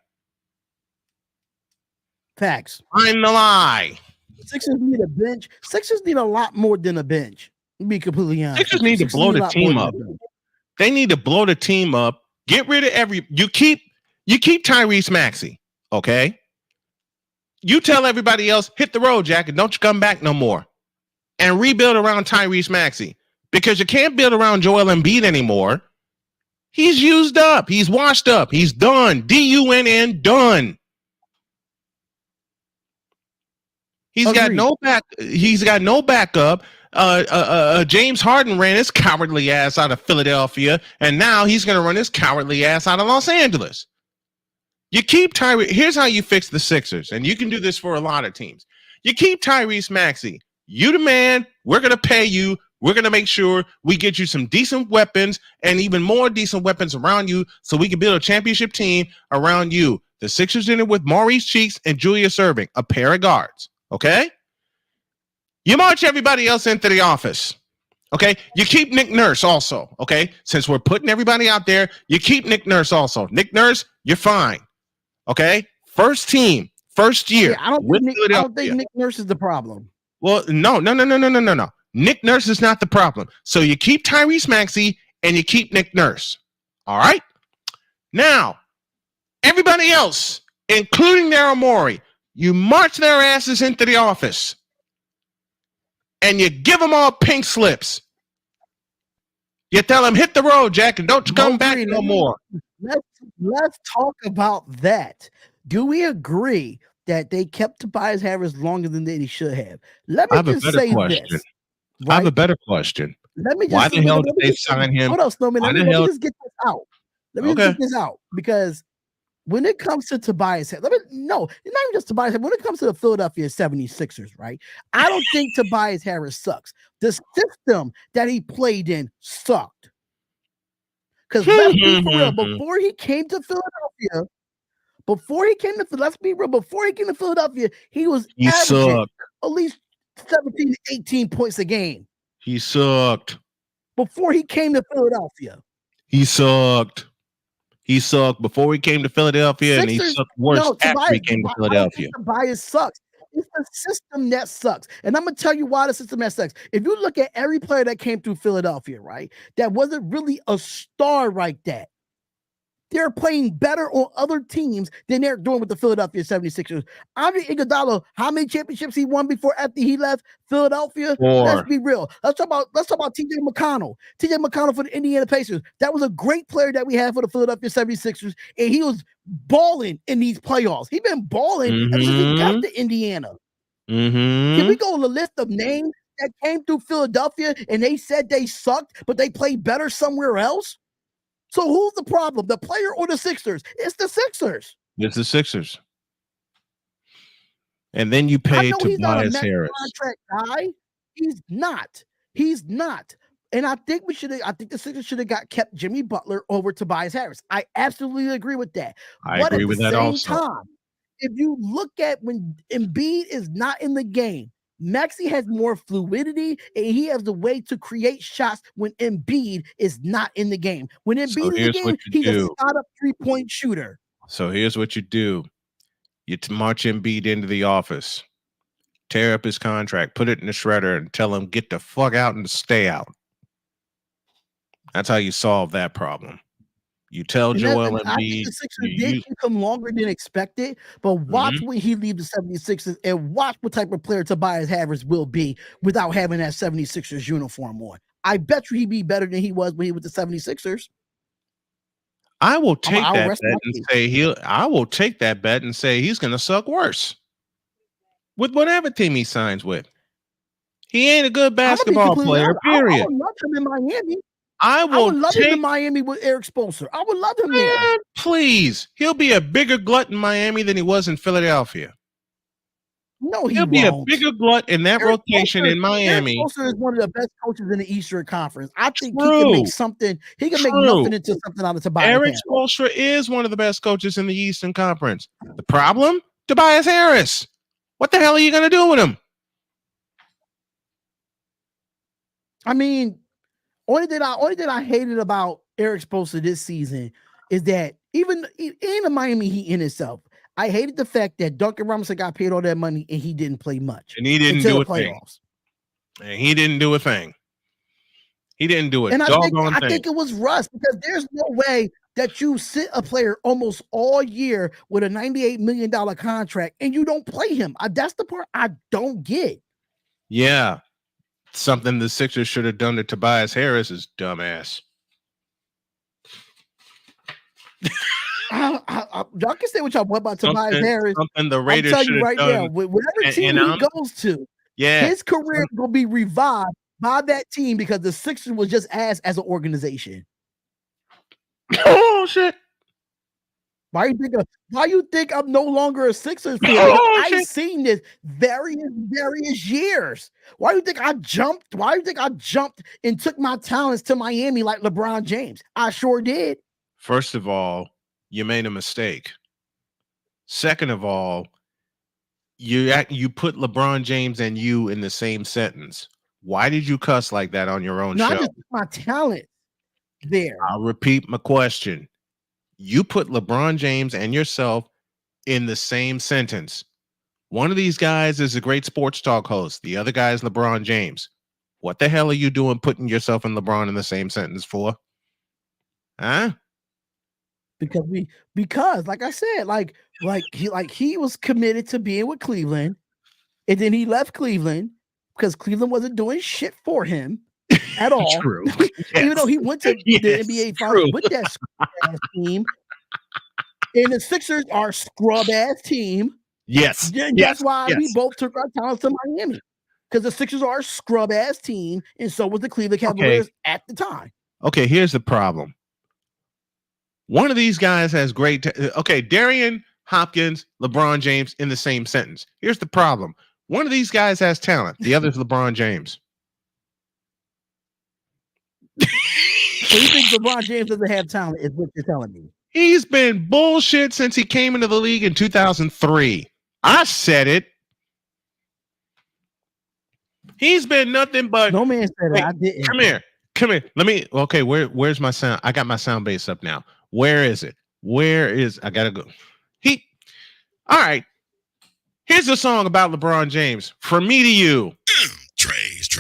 Facts. Find the lie. Sixers need a bench. Sixers need a lot more than a bench. To be completely honest. Sixers need to blow the team up. They need to blow the team up. Get rid of you keep Tyrese Maxey, okay? You tell everybody else, hit the road, Jack, and don't you come back no more. And rebuild around Tyrese Maxey. Because you can't build around Joel Embiid anymore. He's used up. He's washed up. He's done. D-U-N-N, done. He's got no backup. James Harden ran his cowardly ass out of Philadelphia, and now he's going to run his cowardly ass out of Los Angeles. You keep Tyrese. Here's how you fix the Sixers, and you can do this for a lot of teams. You keep Tyrese Maxey. You the man. We're going to pay you. We're going to make sure we get you some decent weapons and even more decent weapons around you so we can build a championship team around you. The Sixers did it with Maurice Cheeks and Julius Erving, a pair of guards. Okay? You march everybody else into the office. Okay? You keep Nick Nurse also. Okay? Since we're putting everybody out there, you keep Nick Nurse also. Nick Nurse, you're fine. Okay? First team, first year. Yeah, I don't think Nick Nurse is the problem. Well, no. Nick Nurse is not the problem. So you keep Tyrese Maxey and you keep Nick Nurse. All right? Now, everybody else, including Daryl Morey, you march their asses into the office and you give them all pink slips. You tell them, hit the road, Jack, and don't come back no more. Let's talk about that. Do we agree that they kept Tobias Harris longer than they should have? Let me just say this. I have a better question. Why the hell did they sign him? Hold on, Snowman. Let me just get this out. Let me just get this out. Because when it comes to Tobias Harris, not even just Tobias Harris. When it comes to the Philadelphia 76ers, right? I don't think Tobias Harris sucks. The system that he played in sucked. Because let's be for real, before he came to Philadelphia, Before he came to, let's be real, before he came to Philadelphia, he was averaging sucked. at least 17 to 18 points a game. He sucked. Before he came to Philadelphia. He sucked. He sucked before he came to Philadelphia, and he sucked worse after he came to Philadelphia. Tobias sucks. It's the system that sucks. And I'm going to tell you why the system that sucks. If you look at every player that came through Philadelphia, right, that wasn't really a star like that, they're playing better on other teams than they're doing with the Philadelphia 76ers. Andre Iguodala, how many championships he won after he left Philadelphia? 4. Let's be real. Let's talk about TJ McConnell. TJ McConnell for the Indiana Pacers. That was a great player that we had for the Philadelphia 76ers, and he was balling in these playoffs. He's been balling ever since he got to Indiana. Can we go on the list of names that came through Philadelphia and they said they sucked, but they played better somewhere else? So who's the problem, the player or the Sixers? It's the Sixers. It's the Sixers. And then you pay Tobias Harris. Contract guy. He's not. He's not. And I think the Sixers should have kept Jimmy Butler over Tobias Harris. I absolutely agree with that. I agree with that also. Time, if you look at when Embiid is not in the game, Maxey has more fluidity, and he has the way to create shots when Embiid is not in the game. When Embiid is in the game, he's a spot-up three-point shooter. So here's what you do. You march Embiid into the office, tear up his contract, put it in the shredder, and tell him, get the fuck out and stay out. That's how you solve that problem. You tell Joel Embiid. I think the Sixers did keep him longer than expected, but watch when he leaves the 76ers and watch what type of player Tobias Harris will be without having that 76ers uniform on. I bet you he'd be better than he was when he was the 76ers. I will take that bet and say I will take that bet and say he's going to suck worse with whatever team he signs with. He ain't a good basketball player, period. I would love him in Miami. I would love him in Miami with Eric Spoelstra. I would love him there. Please. He'll be a bigger glut in Miami than he was in Philadelphia. No, he'll be a bigger glut in that rotation in Miami. Eric Spoelstra is one of the best coaches in the Eastern Conference. I think he can make something. He can make nothing into something out of Tobias. Eric Spoelstra is one of the best coaches in the Eastern Conference. The problem? Tobias Harris. What the hell are you going to do with him? I mean, only thing I hated about Eric Spoelstra this season is that even in the Miami Heat in itself, I hated the fact that Duncan Robinson got paid all that money and he didn't play much. And he didn't do a thing. And he didn't do a thing. He didn't do it. And I think it was rust, because there's no way that you sit a player almost all year with a $98 million contract and you don't play him. That's the part I don't get. Yeah. Something the Sixers should have done to Tobias Harris is dumbass. Y'all can say what y'all want about Tobias Harris. Something the Raiders should have done. Now, whatever team he goes to, his career will be revived by that team, because the Sixers was just as an organization. Oh shit! Why you think I'm no longer a Sixers fan? I've seen this various years. Why do you think I jumped? Why do you think I jumped and took my talents to Miami like LeBron James? I sure did. First of all, you made a mistake. Second of all, you put LeBron James and you in the same sentence. Why did you cuss like that on your own show? I just put my talent there. I'll repeat my question. You put LeBron James and yourself in the same sentence. One of these guys is a great sports talk host. The other guy is LeBron James. What the hell are you doing putting yourself and LeBron in the same sentence for? Huh? Because like I said, like he was committed to being with Cleveland, and then he left Cleveland because Cleveland wasn't doing shit for him at all. True. Even though he went to the NBA Finals with that scrub ass team, and the Sixers are scrub ass team. Yes. That's why we both took our talents to Miami, because the Sixers are a scrub ass team, and so was the Cleveland Cavaliers at the time. Okay, here's the problem. One of these guys has great. Darion Hopkins, LeBron James in the same sentence. Here's the problem. One of these guys has talent. The other is LeBron James. So you think LeBron James doesn't have talent, is what you're telling me? He's been bullshit since he came into the league in 2003. I said it. He's been nothing but. No man said Wait, it. I didn't. Come here. Let me. Okay, where's my sound? I got my sound base up now. Where is it? I gotta go. All right. Here's a song about LeBron James. From me to you. Trays.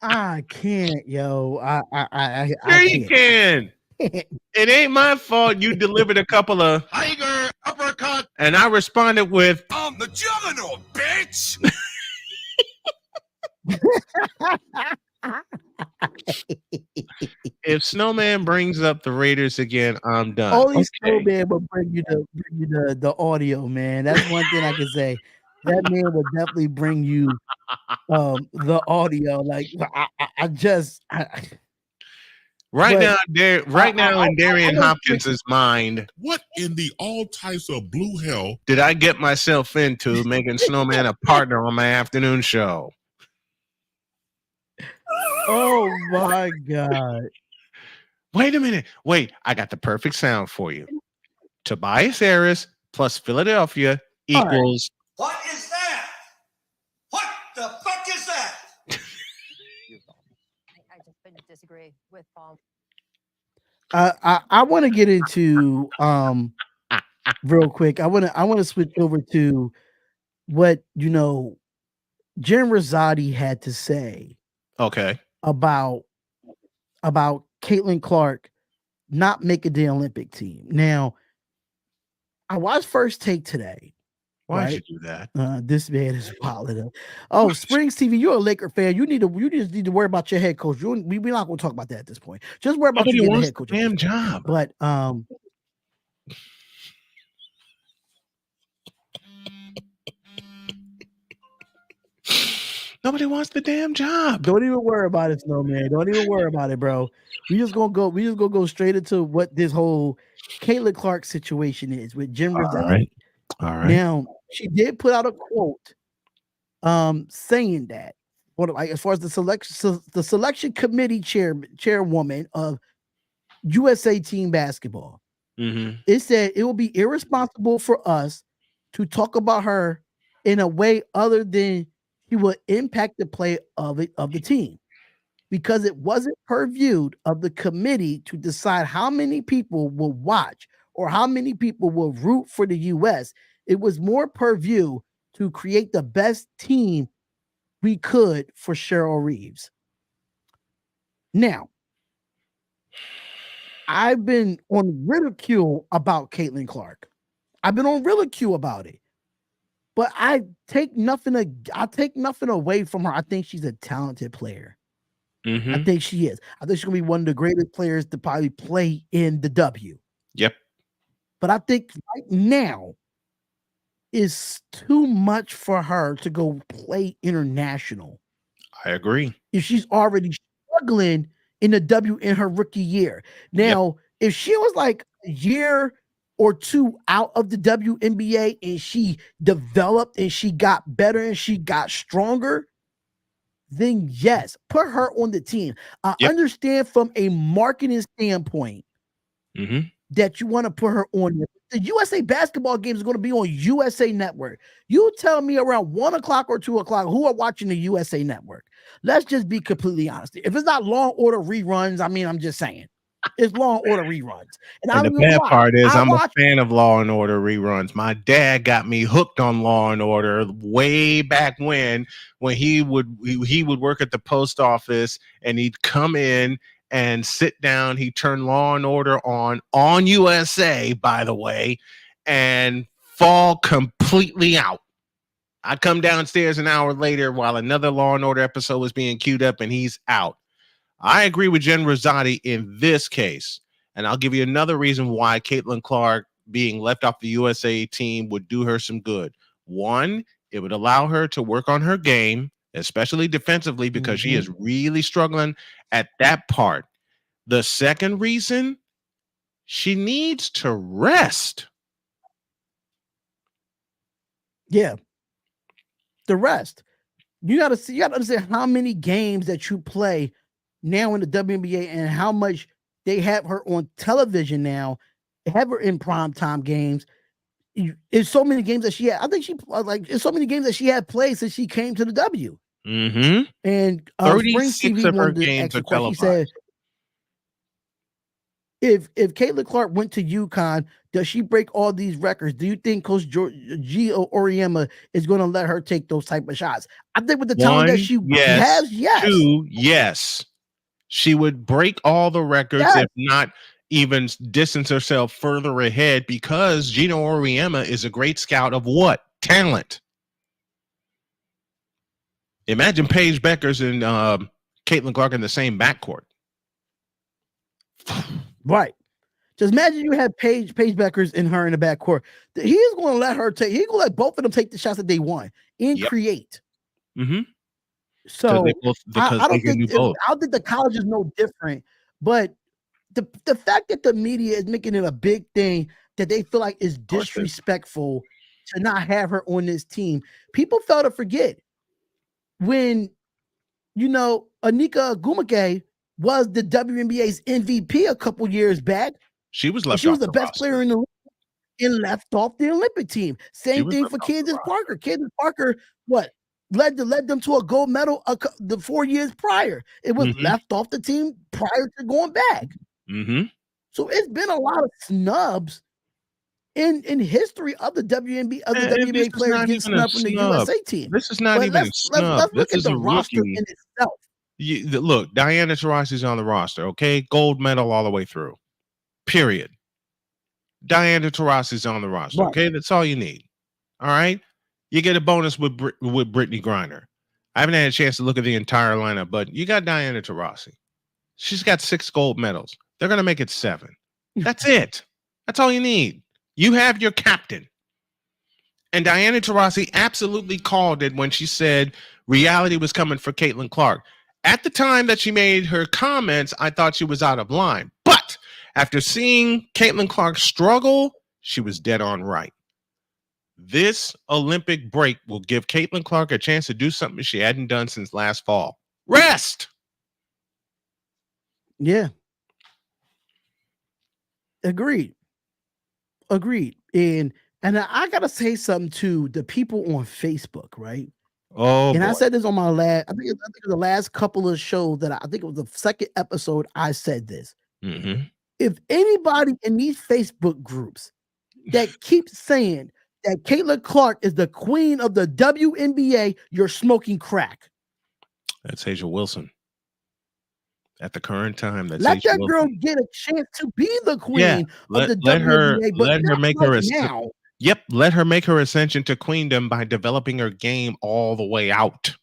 I can't, yo. I Sure you can. It ain't my fault you delivered a couple of Tiger uppercut. And I responded with, I'm the juggernaut, bitch. if Snowman brings up the Raiders again, I'm done. Only Snowman will bring you the audio, man. That's one thing I can say. That man will definitely bring you the audio. Like Right now in Darion Hopkins' mind, what in the all types of blue hell did I get myself into making Snowman a partner on my afternoon show? Oh my God. Wait a minute. Wait, I got the perfect sound for you. Tobias Harris plus Philadelphia equals. What is that? What the fuck is that? I just disagree with Paul. I want to get into real quick. I want to switch over to what Jen Rizzotti had to say. Okay. About Caitlin Clark not making the Olympic team. Now, I watched First Take today. Why'd you do that? This man is wild. Oh, Springs TV, you're a Laker fan. You just need to worry about your head coach. We're not going to talk about that at this point. Just worry about your head coach. Damn job. But nobody wants the damn job. Don't even worry about it, Snowman. Don't even worry about it, bro. We just gonna go straight into what this whole Caitlin Clark situation is with Jim Rizzotti. All right. Now, she did put out a quote saying that, as far as the selection committee chairwoman of USA team basketball, it said it will be irresponsible for us to talk about her in a way other than she will impact the play of the team, because it wasn't purviewed of the committee to decide how many people will watch or how many people will root for the U.S. It was more purview to create the best team we could for Cheryl Reeves. Now, I've been on ridicule about Caitlin Clark. I've been on ridicule about it. But I take nothing away from her. I think she's a talented player. I think she is. I think she's going to be one of the greatest players to probably play in the W. Yep. But I think right now is too much for her to go play international. I agree. If she's already struggling in the W in her rookie year. Now, if she was like a year or two out of the WNBA and she developed and she got better and she got stronger, then yes, put her on the team. I understand from a marketing standpoint that you want to put her on. The USA basketball game is going to be on USA Network. You tell me around 1 o'clock or 2 o'clock who are watching the USA Network. Let's just be completely honest. If it's not Law & Order reruns, I mean, I'm just saying. It's Law & Order reruns. And the bad part is I'm a fan of Law & Order reruns. My dad got me hooked on Law & Order way back when he would work at the post office and he'd come in and sit down. He turned Law & Order on USA, by the way, and fall completely out. I come downstairs an hour later while another Law & Order episode was being queued up and he's out. I agree with Jen Rizzotti in this case, and I'll give you another reason why Caitlin Clark being left off the USA team would do her some good. One, It would allow her to work on her game, especially defensively, because she is really struggling at that part. The second reason, she needs to rest. Yeah. The rest. You got to understand how many games that you play now in the WNBA and how much they have her on television now, have her in primetime games. It's so many games that she had. I think it's so many games that she had played since she came to the W. Mm-hmm. And 36 Springs TV of her wanted to games ask are a question. He televised. said, if Caitlin Clark went to UConn, does she break all these records? Do you think Coach Gio Auriemma is going to let her take those type of shots? I think with the talent that she has, yes. 2, yes. She would break all the records, if not even distance herself further ahead, because Gino Auriemma is a great scout of what? Talent. Imagine Paige Beckers and Caitlin Clark in the same backcourt. Right. Just imagine you have Paige Beckers and her in the backcourt. He's going to let her take. He's going to let both of them take the shots that they want and create. Mm-hmm. So I don't think the college is no different. But the fact that the media is making it a big thing that they feel like is disrespectful to not have her on this team, people fail to forget when Anika Gumake was the WNBA's MVP a couple years back. She was left. She was the best player in the league and left off the Olympic team. Same thing for Candace Parker. Candace Parker, led them to a gold medal the 4 years prior. It was left off the team prior to going back. Mm-hmm. So it's been a lot of snubs in history of the WNBA, WNBA players getting snubbed from the USA team. This is not even a snub. Let's look at the roster in itself. Look, Diana Taurasi's on the roster, okay? Gold medal all the way through. Period. Diana Taurasi's on the roster, okay? That's all you need. All right? You get a bonus with Brittany Griner. I haven't had a chance to look at the entire lineup, but you got Diana Taurasi. She's got 6 gold medals. They're going to make it 7. That's it. That's all you need. You have your captain. And Diana Taurasi absolutely called it when she said reality was coming for Caitlin Clark. At the time that she made her comments, I thought she was out of line. But after seeing Caitlin Clark struggle, she was dead on right. This Olympic break will give Caitlin Clark a chance to do something she hadn't done since last fall. Rest. Yeah. Agreed. And I gotta say something to the people on Facebook, right? Oh, and boy. I said this on my I think the last couple of shows that I think it was the second episode. I said this. Mm-hmm. If anybody in these Facebook groups that keeps saying that Caitlin Clark is the queen of the WNBA, you're smoking crack. That's Asia Wilson. At the current time, that's let Asia that Wilson. Girl get a chance to be the queen of the WNBA. Let her make her now. Yep, let her make her ascension to queendom by developing her game all the way out,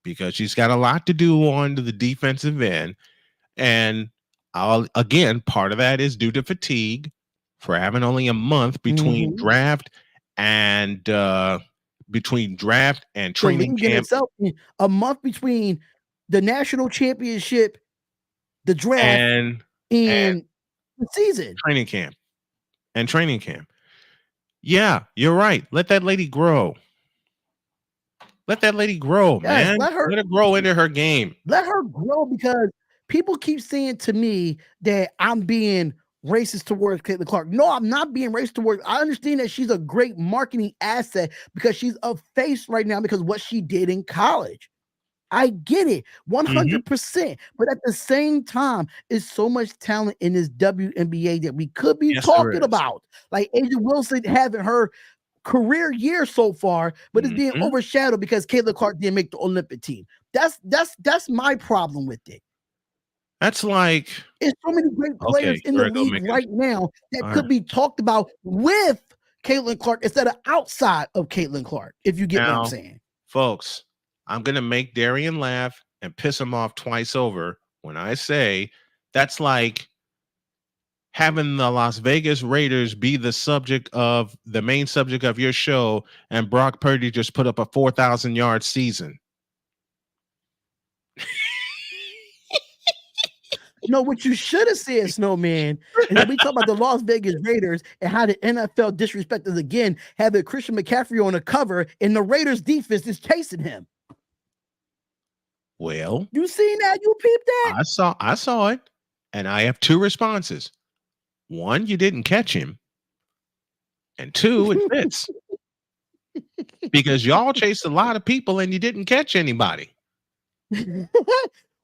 because she's got a lot to do on the defensive end. And again, part of that is due to fatigue for having only a month between draft and training camp. Itself, a month between the national championship, the draft, and the season, training camp. Yeah, you're right. Let that lady grow. Let that lady grow, man. Let her grow into her game. Let her grow, because people keep saying to me that I'm being racist towards Caitlin Clark. No, I'm not being racist towards. I understand that she's a great marketing asset because she's a face right now because of what she did in college. I get it 100%. But at the same time, it's so much talent in this WNBA that we could be talking about. Like Asia Wilson having her career year so far, but it's being overshadowed because Caitlin Clark didn't make the Olympic team. That's my problem with it. That's like it's so many great players in the league right now that could be talked about with Caitlin Clark instead of outside of Caitlin Clark, if you get what I'm saying. Folks, I'm going to make Darion laugh and piss him off twice over when I say that's like having the Las Vegas Raiders be the main subject of your show, and Brock Purdy just put up a 4,000-yard season. No, what you should have said, Snowman, is that we talk about the Las Vegas Raiders and how the NFL disrespected again, having Christian McCaffrey on the cover, and the Raiders defense is chasing him. Well, you seen that? You peeped that? I saw it, and I have two responses. One, you didn't catch him, and two, it fits. Because y'all chased a lot of people and you didn't catch anybody.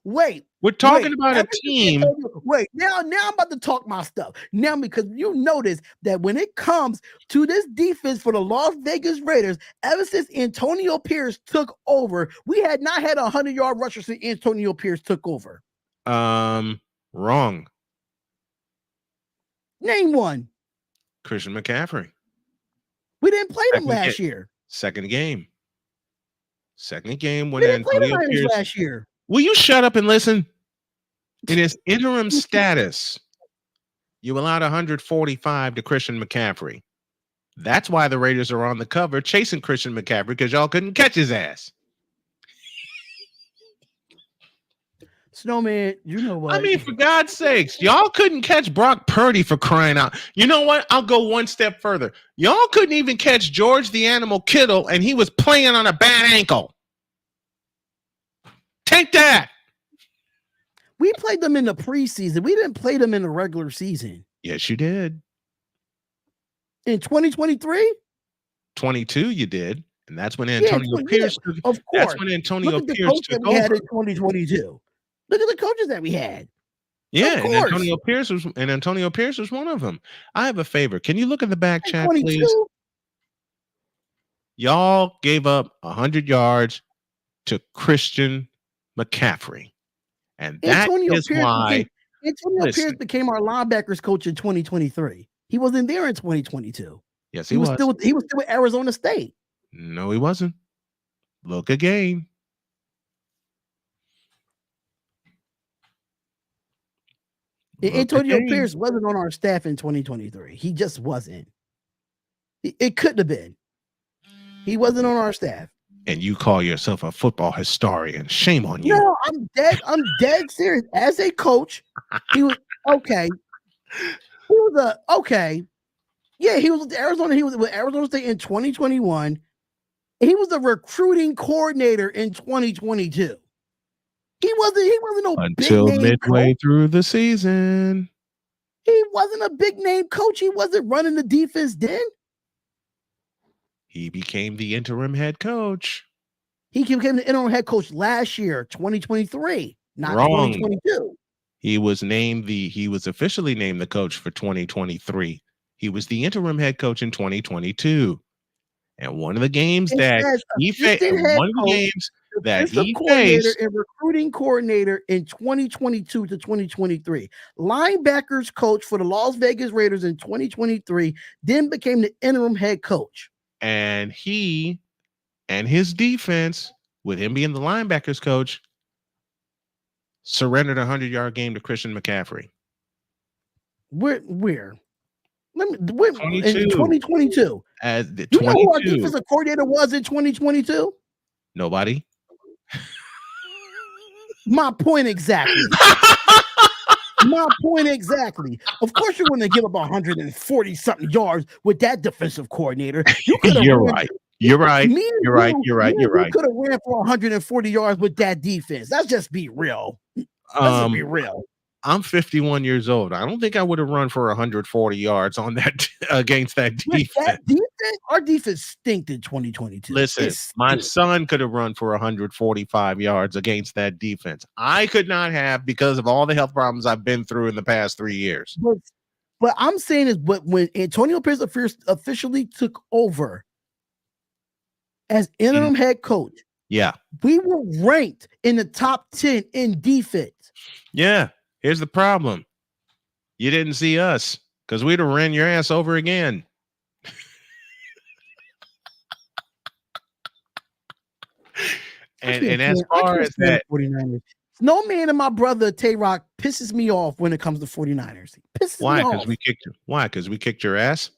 Wait. We're talking about a team. Wait, now I'm about to talk my stuff. Now, because you notice that when it comes to this defense for the Las Vegas Raiders, ever since Antonio Pierce took over, we had not had a 100-yard rusher since Antonio Pierce took over. Wrong. Name one. Christian McCaffrey. We didn't play them last year. Second game when we didn't Antonio play them Pierce last year. Will you shut up and listen? In his interim status, you allowed 145 to Christian McCaffrey. That's why the Raiders are on the cover chasing Christian McCaffrey, because y'all couldn't catch his ass. Snowman, you know what? I mean, for God's sakes, y'all couldn't catch Brock Purdy, for crying out. You know what? I'll go one step further. Y'all couldn't even catch George the Animal Kittle, and he was playing on a bad ankle. Take that. We played them in the preseason. We didn't play them in the regular season. Yes, you did. In 2023? 22, you did. And that's when Antonio Pierce took over. That's when Antonio Pierce took over. Had in 2022. Look at the coaches that we had. Yeah, and Antonio Pierce was one of them. I have a favor. Can you look at the back chat, 22? Please? Y'all gave up 100 yards to Christian McCaffrey. And that is why Antonio Pierce became our linebackers coach in 2023. He wasn't there in 2022. Yes, he was. He was still with Arizona State. No, he wasn't. Look again. Antonio Pierce wasn't on our staff in 2023. He just wasn't. It couldn't have been. He wasn't on our staff. And you call yourself a football historian. Shame on you. No, I'm dead serious. As a coach, he was okay. Yeah, he was with Arizona. He was with Arizona State in 2021. He was the recruiting coordinator in 2022. He wasn't no until big name midway coach. Through the season. He wasn't a big name coach. He wasn't running the defense then. He became the interim head coach. He became the interim head coach last year, 2023, not Wrong. 2022. He was officially named the coach for 2023. He was the interim head coach in 2022. And one of the games that he faced, and recruiting coordinator in 2022 to 2023, linebackers coach for the Las Vegas Raiders in 2023, then became the interim head coach. And he and his defense, with him being the linebackers coach, surrendered a 100-yard game to Christian McCaffrey. Where? In 2022. As the you know who our defensive coordinator was in 2022? Nobody. My point exactly. My point exactly. Of course, you're going to give up 140 something yards with that defensive coordinator. You're right. You're right. You could have ran for 140 yards with that defense. Let's just be real. Let's be real. I'm 51 years old. I don't think I would have run for 140 yards on that against that defense. Our defense stinked in 2022. Listen, my son could have run for 145 yards against that defense. I could not have, because of all the health problems I've been through in the past 3 years. But I'm saying is, but when Antonio Pierce officially took over as interim head coach, yeah, we were ranked in the top 10 in defense. Yeah. Here's the problem. You didn't see us, because we'd have ran your ass over again. and as far as that, 49ers. Snowman and my brother Tay-Rock pisses me off when it comes to 49ers. He pisses me Why? off. Because we kicked you. Why? Because we kicked your ass.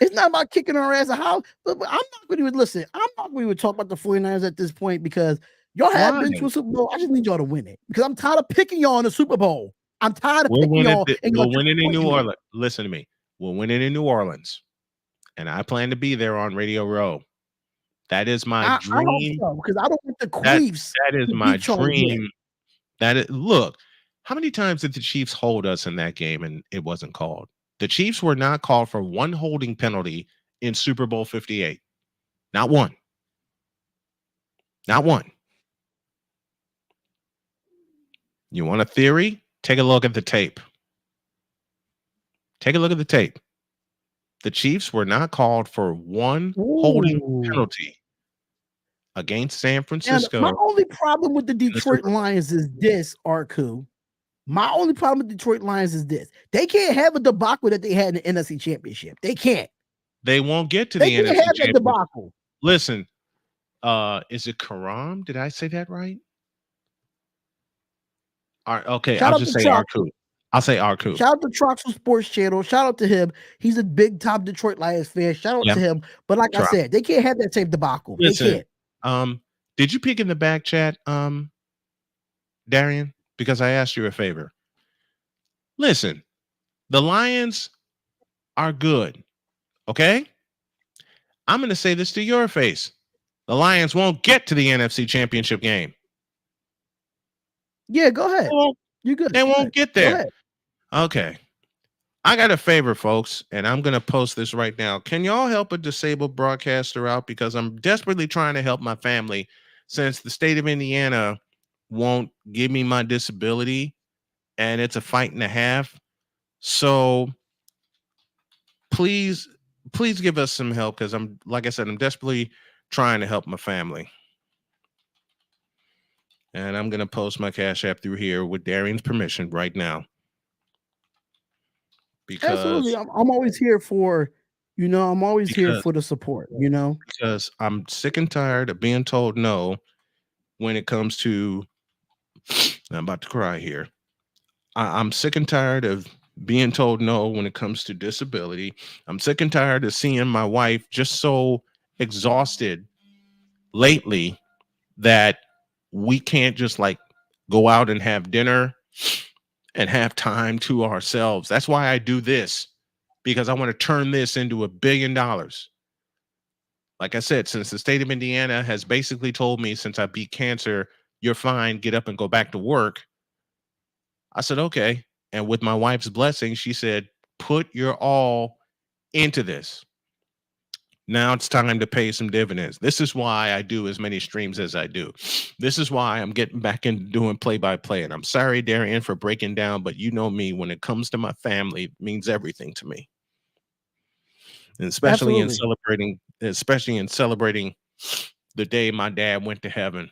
It's not about kicking our ass. How? But I'm not going to even listen. I'm not going to talk about the 49ers at this point because y'all have been to a Super Bowl. I just need y'all to win it because I'm tired of picking y'all in the Super Bowl. I'm tired of picking y'all. We'll win it in New Orleans. Listen to me. We'll win it in New Orleans, and I plan to be there on Radio Row. That is my dream. I hope so, because I don't want the Chiefs. That is my dream. Look, how many times did the Chiefs hold us in that game and it wasn't called? The Chiefs were not called for one holding penalty in Super Bowl 58. Not one. Not one. You want a theory? Take a look at the tape. Take a look at the tape. The Chiefs were not called for one holding penalty against San Francisco. And my only problem with the Detroit Lions is this, Arku. My only problem with Detroit Lions is this. They can't have a debacle that they had in the NFC Championship. They can't. They won't get to the NFC Championship. That debacle. Listen, is it Karam? Did I say that right? Okay, I'll just say Arku. I'll say Arku. Shout out to Troxel Sports Channel. Shout out to him. He's a big top Detroit Lions fan. Shout out to him. But like I said, they can't have that same debacle. Listen, they can't. Did you peek in the back chat, Darion? Because I asked you a favor. Listen, the Lions are good. Okay? I'm going to say this to your face. The Lions won't get to the NFC Championship game. Yeah, go ahead. You're good. They won't get there. Okay. I got a favor, folks, and I'm going to post this right now. Can y'all help a disabled broadcaster out? Because I'm desperately trying to help my family since the state of Indiana won't give me my disability, and it's a fight and a half. So please give us some help because like I said, I'm desperately trying to help my family. And I'm going to post my Cash App through here with Darion's permission right now. Because absolutely, I'm always here for, I'm always here for the support, Because I'm sick and tired of being told no when it comes to, I'm about to cry here. I'm sick and tired of being told no when it comes to disability. I'm sick and tired of seeing my wife just so exhausted lately that we can't just like go out and have dinner and have time to ourselves. That's why I do this, because I want to turn this into $1 billion. Like I said, since the state of Indiana has basically told me since I beat cancer, you're fine, get up and go back to work. I said, okay. And with my wife's blessing, she said, put your all into this. Now it's time to pay some dividends. This is why I do as many streams as I do. This is why I'm getting back into doing play-by-play. And I'm sorry, Darion, for breaking down, but you know me, when it comes to my family, it means everything to me. And especially in celebrating the day my dad went to heaven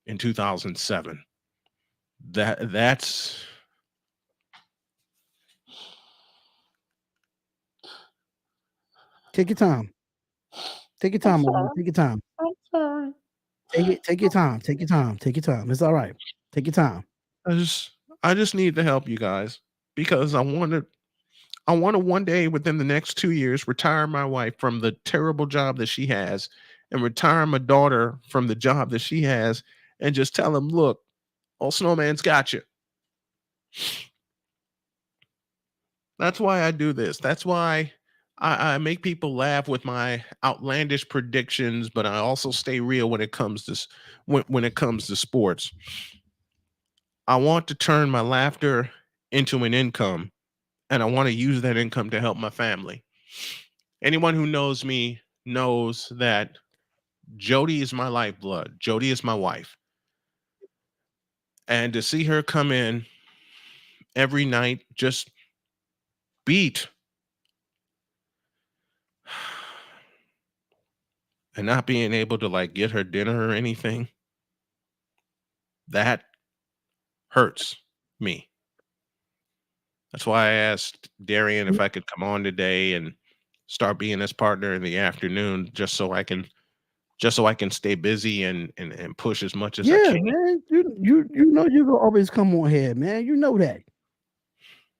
in 2007. That's take your time. Take your time, man. Take your time. I'm sorry. Take your time. Take your time. Take your time. It's all right. Take your time. I just need to help you guys because I want to one day within the next 2 years retire my wife from the terrible job that she has and retire my daughter from the job that she has and just tell them, look, old Snowman's got you. That's why I do this. That's why I make people laugh with my outlandish predictions, but I also stay real when it comes to when it comes to sports. I want to turn my laughter into an income, and I want to use that income to help my family. Anyone who knows me knows that Jody is my lifeblood. Jody is my wife. And to see her come in every night just beat and not being able to like get her dinner or anything, that hurts me. That's why I asked Darion if I could come on today and start being his partner in the afternoon, just so I can just so I can stay busy and push as much as I Yeah, can. man. You know you gonna always come on here, man. You know that.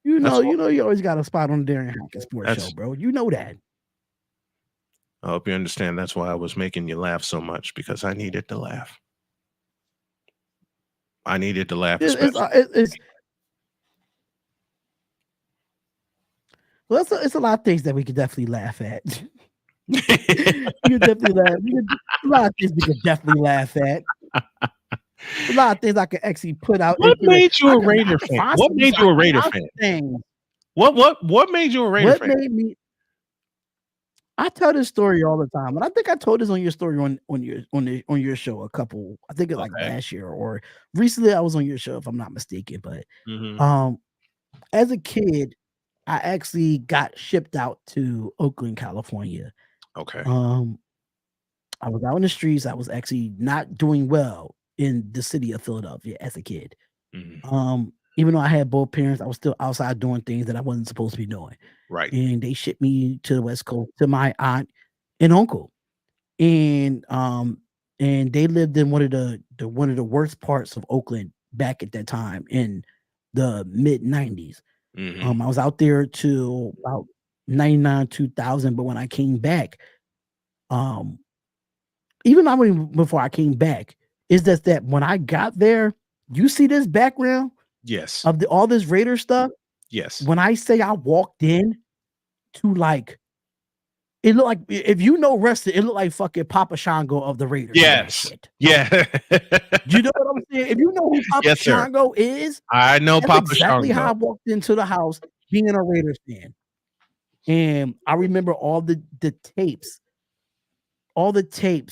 You That's know all. you always got a spot on the Darion Hopkins Sports Show, That's. bro. You know that. I hope you understand. That's why I was making you laugh so much, because I needed to laugh. I needed to laugh, It's especially. well, it's a lot of things that we could definitely laugh at. We could definitely laugh. A lot of things we could definitely laugh at. A lot of things I could actually put out. What made you I a could Raider fan? find What some- made I you a could Raider find fan? some things. What made you a Raider What fan? made me? I tell this story all the time, and I think I told this on your story on your show a couple. I think it's like Okay. last year or recently. I was on your show, if I'm not mistaken. But Mhm. as a kid, I actually got shipped out to Oakland, California. Okay. I was out in the streets. I was actually not doing well in the city of Philadelphia as a kid. Mhm. Even though I had both parents, I was still outside doing things that I wasn't supposed to be doing. Right. And they shipped me to the West Coast to my aunt and uncle. And they lived in one of the worst parts of Oakland back at that time in the mid 90s. Mhm. I was out there till about 99, 2000, but when I came back, even before I came back, is that when I got there, you see this background Yes. of all this Raider stuff. Yes. When I say I walked in to like, it looked like, if you know wrestling, it looked like fucking Papa Shango of the Raiders. Yes. Shit. Yeah. You know what I'm saying? If you know who Papa Yes, sir. Shango is, I know that's Papa exactly how I Shango. walked into the house being a Raiders fan. And I remember all the tapes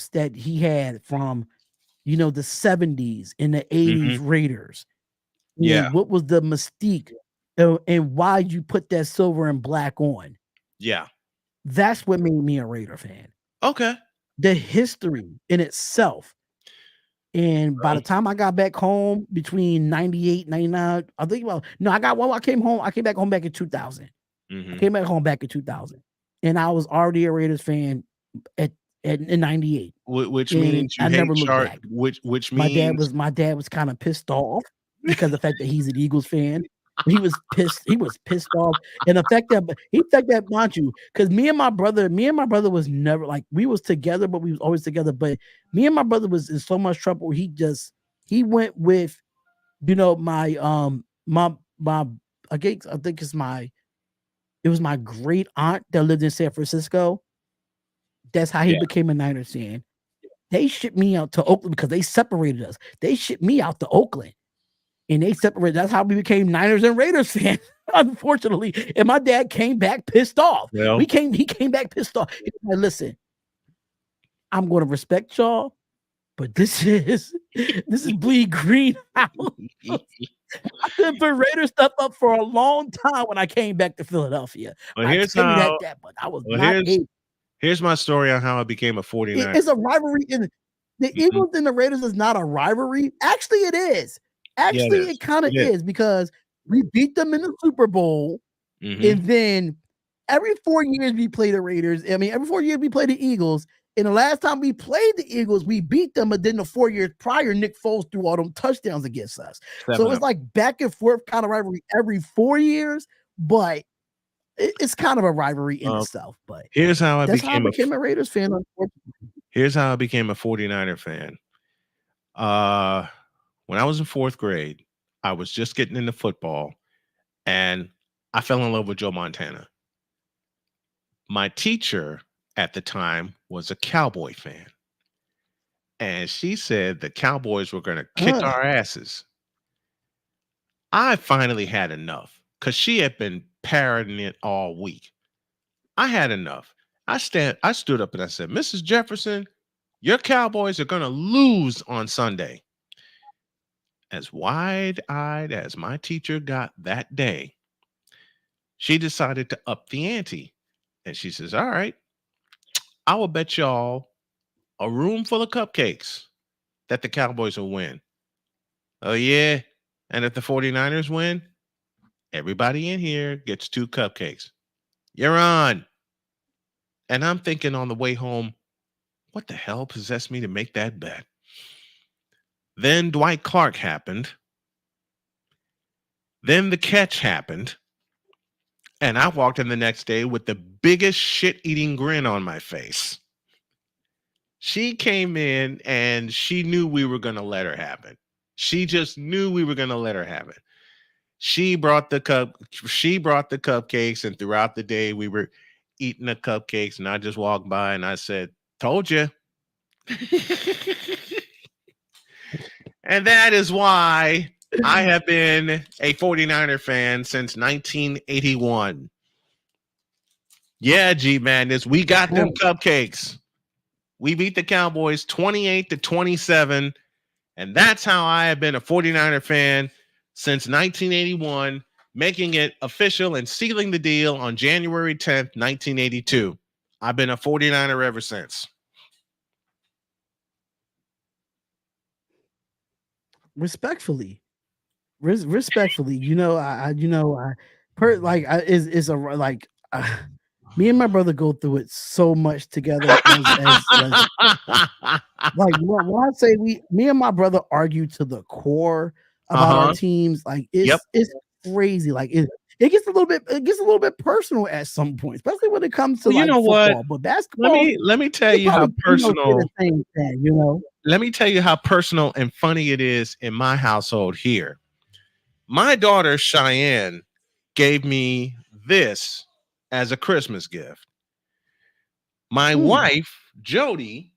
that he had from, the 70s and the 80s Mhm. Raiders. Yeah. And what was the mystique and why you put that silver and black on. Yeah. That's what made me a Raider fan. Okay. The history in itself. And by the time I got back home between 98, 99, I think I came back home back in 2000. I Mhm. came back home back in 2000. And I was already a Raiders fan in 98. Which And means you I never hate looked Chart. back. Which My dad means was kind of pissed off because of the fact that he's an Eagles fan. He was pissed off. And the fact that mind you, because me and my brother was never like, we was together, but we was always together. But me and my brother was in so much trouble. He went with, my I think it was my great aunt that lived in San Francisco. That's how he became a Niners fan. They shipped me out to Oakland because they separated us. They shipped me out to Oakland. And they separated. That's how we became Niners and Raiders fans, unfortunately. And my dad came back pissed off. Well, He came back pissed off. He was like, listen, I'm going to respect y'all, but this is bleed green house. I couldn't put Raider stuff up for a long time when I came back to Philadelphia. well, I here's tell you how. that, but I was Well, not able. here's my story on how I became a 49er. It's a rivalry. The Eagles and the Raiders is not a rivalry. Actually, it is. Actually, it kind of is because we beat them in the Super Bowl, and then every 4 years we play the Raiders. I mean, every 4 years we play the Eagles. And the last time we played the Eagles, we beat them. But then the 4 years prior, Nick Foles threw all them touchdowns against us. So it's like back and forth kind of rivalry every 4 years. But it's kind of a rivalry in itself. But here's how I that's how I became became a Raiders fan. Unfortunately, here's how I became a 49er fan. When I was in 4th grade, I was just getting into football, and I fell in love with Joe Montana. My teacher at the time was a Cowboy fan, and she said the Cowboys were going to kick our asses. I finally had enough because she had been parroting it all week. I had enough. I stood up and I said, Mrs. Jefferson, your Cowboys are going to lose on Sunday. As wide-eyed as my teacher got that day, she decided to up the ante. And she says, all right, I will bet y'all a room full of cupcakes that the Cowboys will win. Oh, yeah. And if the 49ers win, everybody in here gets 2 cupcakes. You're on. And I'm thinking on the way home, What the hell possessed me to make that bet? Then Dwight Clark happened. Then the catch happened. And I walked in the next day with the biggest shit-eating grin on my face. She came in and she knew we were going to let her have it. She just knew we were going to let her have it. She brought the cupcakes, and throughout the day we were eating the cupcakes, and I just walked by and I said, "Told you." And that is why I have been a 49er fan since 1981. Yeah, G Madness, we got them cupcakes. We beat the Cowboys 28-27, and that's how I have been a 49er fan since 1981, making it official and sealing the deal on January 10th, 1982. I've been a 49er ever since. Respectfully, me and my brother go through it so much together. When I say me and my brother argue to the core about our teams, like it's crazy. Like it gets a little bit personal at some point, especially when it comes to football. What? But basketball, let me tell you how personal. The same thing, Let me tell you how personal and funny it is in my household here. My daughter Cheyenne gave me this as a Christmas gift. My wife Jody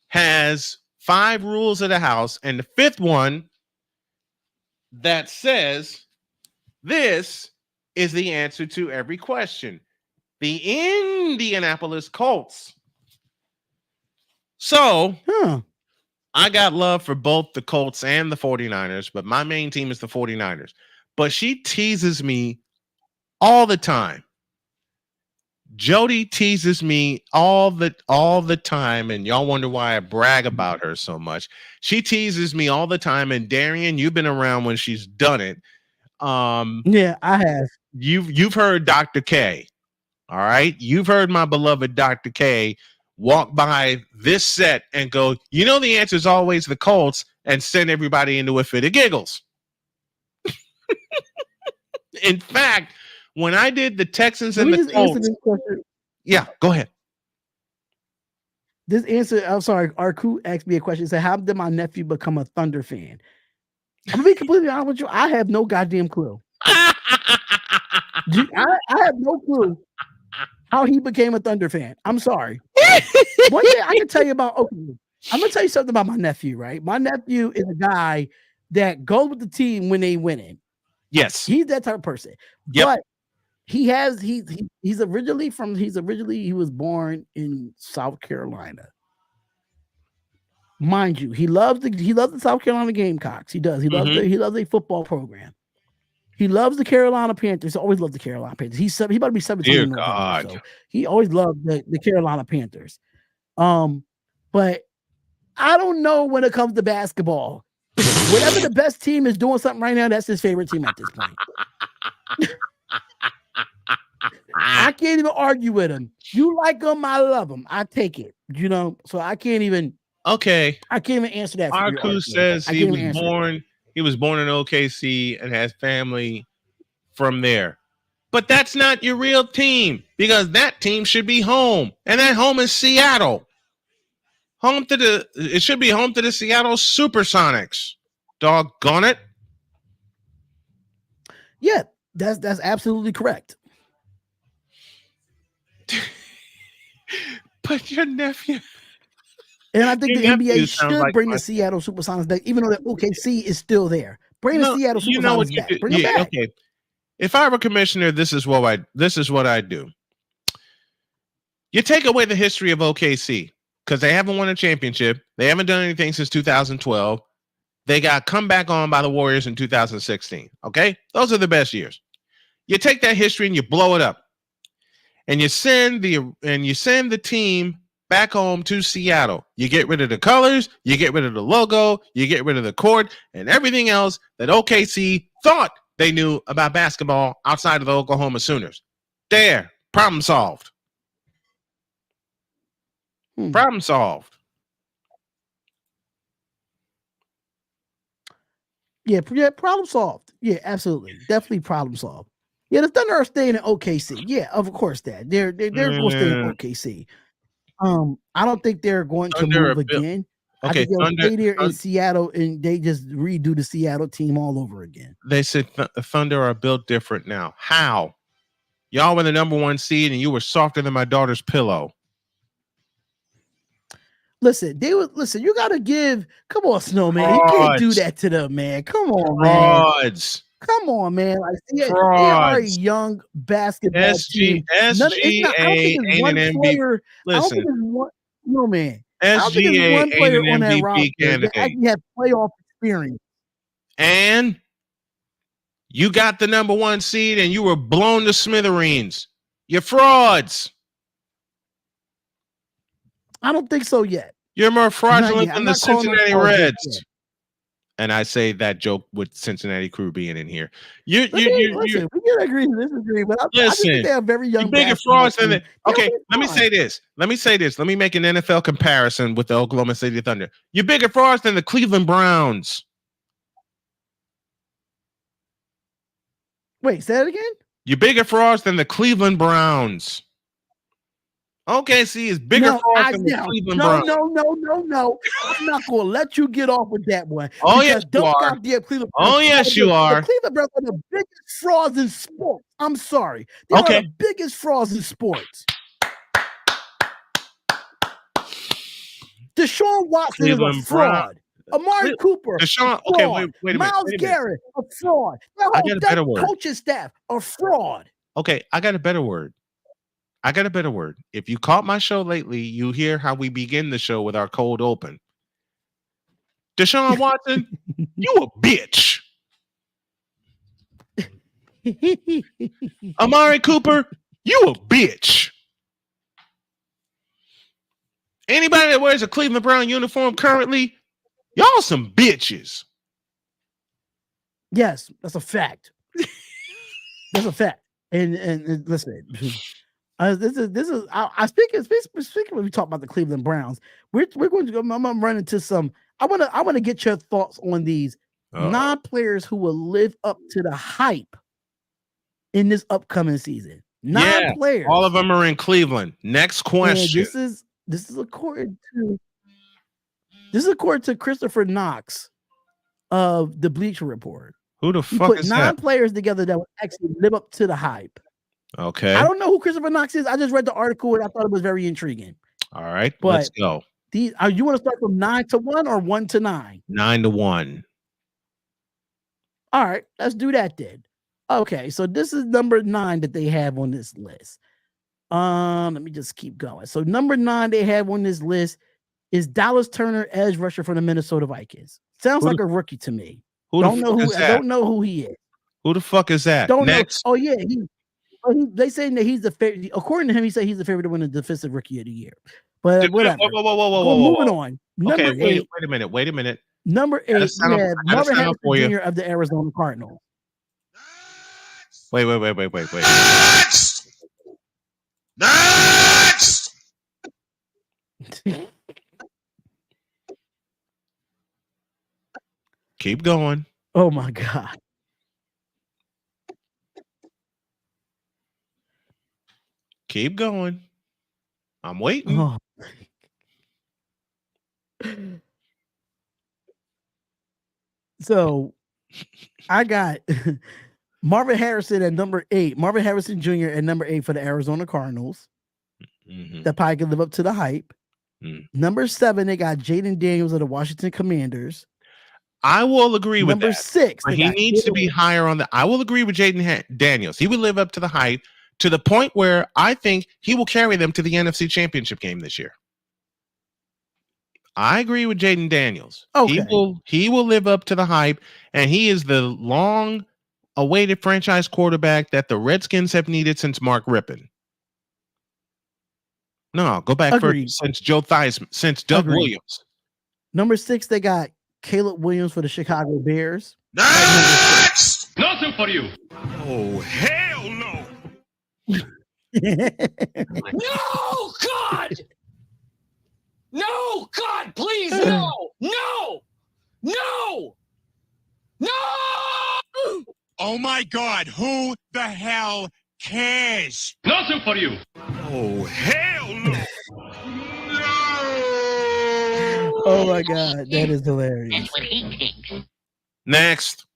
has 5 rules of the house, and the 5th one that says this is the answer to every question. The Indianapolis Colts. So I got love for both the Colts and the 49ers, but my main team is the 49ers. But she teases me all the time. Jody teases me all the time, and y'all wonder why I brag about her so much. She teases me all the time, and Darion, you've been around when she's done it. Yeah, I have. You've heard Dr. K. All right, you've heard my beloved Dr. K walk by this set and go, the answer is always the Colts, and send everybody into a fit of giggles. In fact, when I did the Texans and the Colts, yeah, go ahead. This answer, I'm sorry, Arku asked me a question. He said, "How did my nephew become a Thunder fan?" I'm gonna be completely honest with you. I have no goddamn clue. I have no clue how he became a Thunder fan. I'm sorry. One thing I can tell you about, I'm gonna tell you something about my nephew, right? My nephew is a guy that goes with the team when they winning. Yes. He's that type of person. Yep. But he was born in South Carolina. Mind you, he loves the South Carolina Gamecocks. He does. He loves a football program. He loves the Carolina Panthers. Always loved the Carolina Panthers. He's about to be 17 in November, so he always loved the Carolina Panthers. But I don't know when it comes to basketball. Whatever the best team is doing something right now, that's his favorite team at this point. I can't even argue with him. You like him, I love him. I take it, so I can't even. Okay. I can't even answer that. Arku says he was born in OKC and has family from there. But that's not your real team, because that team should be home. And that home is Seattle. It should be home to the Seattle Supersonics. Doggone it. Yeah, that's absolutely correct. But your nephew. And I think the NBA should bring the Seattle Supersonics back, even though the OKC is still there. Bring the Seattle Supersonics back. Bring them back. Okay. If I were commissioner, this is what I do. You take away the history of OKC, because they haven't won a championship. They haven't done anything since 2012. They got come back on by the Warriors in 2016. Okay? Those are the best years. You take that history and you blow it up. And you send the team back home to Seattle. You get rid of the colors, you get rid of the logo, you get rid of the court, and everything else that OKC thought they knew about basketball outside of the Oklahoma Sooners. There, problem solved. Problem solved. Yeah, problem solved. Yeah, absolutely. Definitely problem solved. Yeah, the Thunder are staying in OKC. Yeah, of course that. They're going to stay in OKC. I don't think they're going to move again. I think they'll stay there in Seattle and they just redo the Seattle team all over again. They said Thunder are built different now. How? Y'all were the number 1 seed and you were softer than my daughter's pillow. Listen, you got to give. Come on, Snowman. You can't do that to them, man. Come on, man. Come on, man. Like, they are a young basketball team. SGA ain't an MVP. Listen. No, man. SGA one player ain't an on that MVP roster candidate. that actually have playoff experience. And you got the number 1 seed and you were blown to smithereens. You're frauds. I don't think so yet. You're more fraudulent than the Cincinnati Reds. And I say that joke with Cincinnati crew being in here. We can agree to disagree, but I just think they are very young. Bigger frauds than that. Okay, let me say this. Let me make an NFL comparison with the Oklahoma City Thunder. You're bigger frauds than the Cleveland Browns. Wait, say that again? You're bigger frauds than the Cleveland Browns. OKC is bigger frauds than the Cleveland Browns. No. I'm not going to let you get off with that one. Oh, yes, you are. Yes, you are. The Cleveland Browns are the biggest frauds in sports. I'm sorry. They are the biggest frauds in sports. Deshaun Watson is a fraud. Amari Cooper, Deshaun. Okay, wait a minute. Miles Garrett, a fraud. That whole coaching staff, a fraud. Okay, I got a better word. If you caught my show lately, you hear how we begin the show with our cold open. Deshaun Watson, you a bitch. Amari Cooper, you a bitch. Anybody that wears a Cleveland Brown uniform currently, y'all some bitches. Yes, that's a fact. That's a fact. And listen, this is. I speaking when we talk about the Cleveland Browns. We're going to go. I'm gonna run into some. I want to get your thoughts on these non-players who will live up to the hype in this upcoming season. Non-players. All of them are in Cleveland. Next question. And this is according to Christopher Knox of the Bleacher Report. Who the fuck is that? 9 players together that will actually live up to the hype. Okay. I don't know who Christopher Knox is. I just read the article and I thought it was very intriguing. All right, let's go. You want to start from 9 to 1 or 1 to 9? 9 to 1. All right, let's do that then. Okay, so this is number 9 that they have on this list. Let me just keep going. So number 9 they have on this list is Dallas Turner, edge rusher from the Minnesota Vikings. Sounds like a rookie to me. I don't know who he is. Who the fuck is that? Next. Know. Oh yeah, they saying that he's the favorite. According to him, he said he's the favorite to win the defensive rookie of the year. But whatever. Whoa. Moving on. Okay, wait a minute. Number 8, we have Marvin Harrison Jr. of the Arizona Cardinals. Wait. Next! Keep going. Oh my God. Keep going. I'm waiting. Oh. So I got Marvin Harrison at number 8, Marvin Harrison Jr. at number 8 for the Arizona Cardinals. Mm-hmm. That probably can live up to the hype. Number 7, they got Jaden Daniels of the Washington Commanders. I will agree with that. Number 6, but he needs to be higher on the. I will agree with Jaden Daniels. He would live up to the hype to the point where I think he will carry them to the NFC Championship game this year. I agree with Jaden Daniels. Okay. He will live up to the hype, and he is the long-awaited franchise quarterback that the Redskins have needed since Mark Rippon. No, go back first since Joe Theismann, since Doug Williams. Number 6, they got Caleb Williams for the Chicago Bears. Next! Nothing for you. Oh, hell no! No, God! God, please, no! No! No! No! Oh my God, who the hell cares? Nothing for you. Oh, hell no! Oh my God, that is hilarious. Next.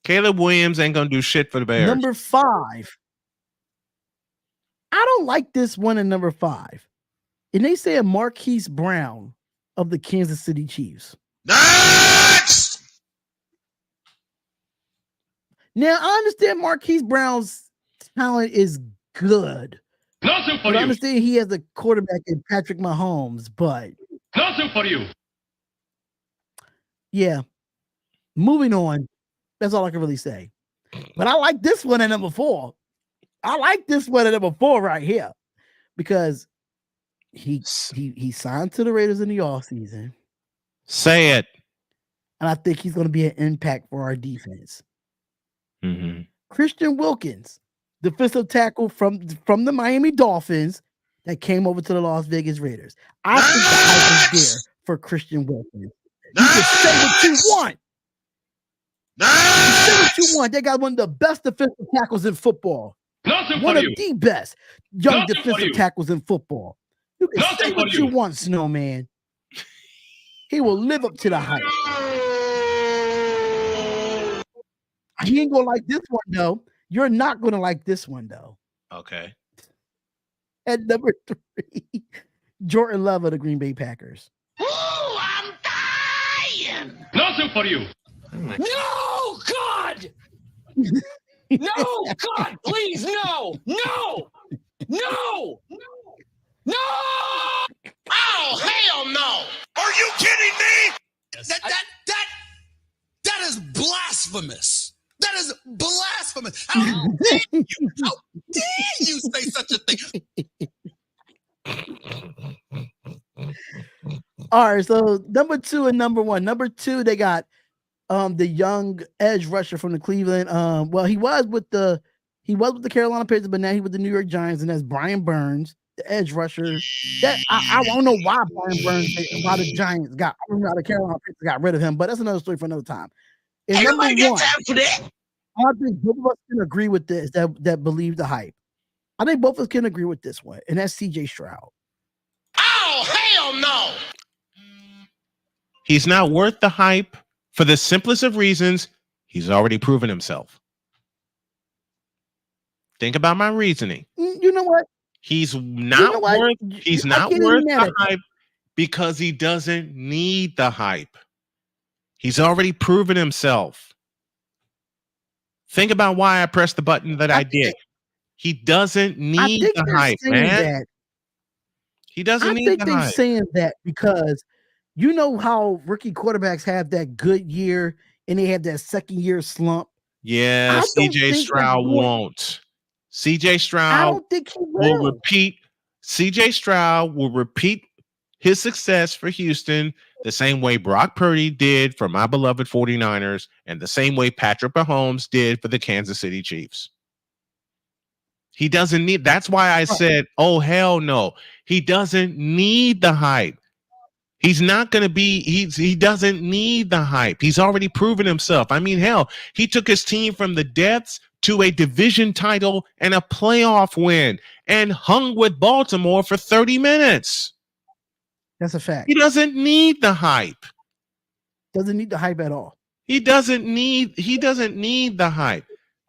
Caleb Williams ain't gonna do shit for the Bears. Number 5. I don't like this one in number 5. And they say Marquise Brown of the Kansas City Chiefs. Next! Now, I understand Marquise Brown's talent is good. Nothing for But I you. understand he has a quarterback in Patrick Mahomes, but Nothing for you. yeah. Moving on. That's all I can really say. But I like this one at number 4. I like this one at number 4 right here because he signed to the Raiders in the offseason. Say it. And I think he's going to be an impact for our defense. Mm-hmm. Christian Wilkins, defensive tackle from the Miami Dolphins that came over to the Las Vegas Raiders. I think the hype is there for Christian Wilkins. You can say what you want. You can say what you want. They got one of the best defensive tackles in football. Nothing One for of you. the best young Nothing for defensive you. tackles in football. You can Nothing say for what you you. want, Snowman. He will live up to the hype. He ain't gonna like this one though. You're not gonna like this one though. Okay. At number 3, Jordan Love of the Green Bay Packers. Ooh, I'm dying! Nothing for you. No, God! No, God, please, no! No! No! No! Oh, hell no! Are you kidding me? That is blasphemous. That is blasphemous. How dare you say such a thing? All right, so number 2 and number 1. Number 2, they got the young edge rusher from the Cleveland. Well, he was with the Carolina Panthers, but now he with the New York Giants, and that's Brian Burns, the edge rusher. That I don't know why why the Giants got, I don't know how the Carolina Panthers got rid of him, but that's another story for another time. And number 1, for that. I think both of us can agree with this, that believe the hype. I think both of us can agree with this one, and that's CJ Stroud. Oh, hell no! He's not worth the hype for the simplest of reasons. He's already proven himself. Think about my reasoning. You know what? He's not worth the hype because he doesn't need the hype. He's already proven himself. Think about why I pressed the button that I did. He doesn't need the hype, man. He doesn't need the hype. I think they're saying that because you know how rookie quarterbacks have that good year and they have that second year slump. Yeah, CJ Stroud won't. CJ Stroud I don't think he will repeat. CJ Stroud will repeat his success for Houston the same way Brock Purdy did for my beloved 49ers and the same way Patrick Mahomes did for the Kansas City Chiefs. He doesn't need, that's why I said, oh, hell no. He doesn't need the hype. He's not going to be, he doesn't need the hype. He's already proven himself. I mean, hell, he took his team from the depths to a division title and a playoff win and hung with Baltimore for 30 minutes. That's a fact. He doesn't need the hype. Doesn't need the hype at all. He doesn't need the hype.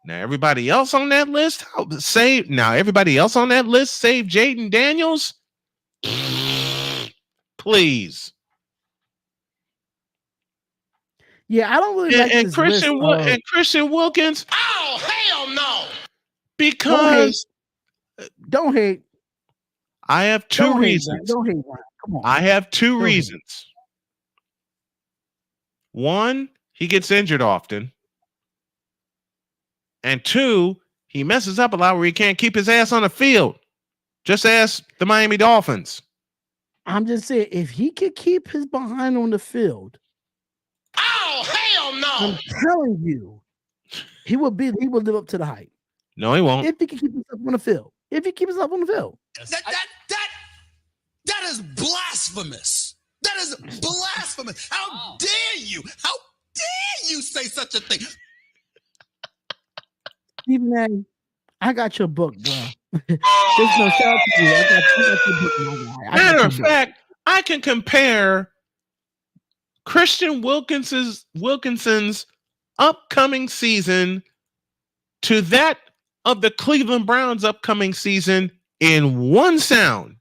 Now everybody else on that list, save Jaden Daniels. Please. Yeah, I don't really like this Christian list and Christian Wilkins. Oh, hell no. Because don't hate. I have two reasons. Don't hate, Ryan. Come on. I have two reasons. One, he gets injured often. And two, he messes up a lot where he can't keep his ass on the field. Just ask the Miami Dolphins. I'm just saying, if he could keep his behind on the field, oh, hell no. I'm telling you, he will live up to the hype. No, he won't. If he can keep himself on the field. If he keeps himself on the field. That is blasphemy. blasphemous. That is blasphemous. How dare you? How dare you say such a thing? Stephen A., I got your book, bro. Just no shout out to you. I got your book, my guy. Matter of fact, I can compare Christian Wilkinson's upcoming season to that of the Cleveland Browns' upcoming season in one sound,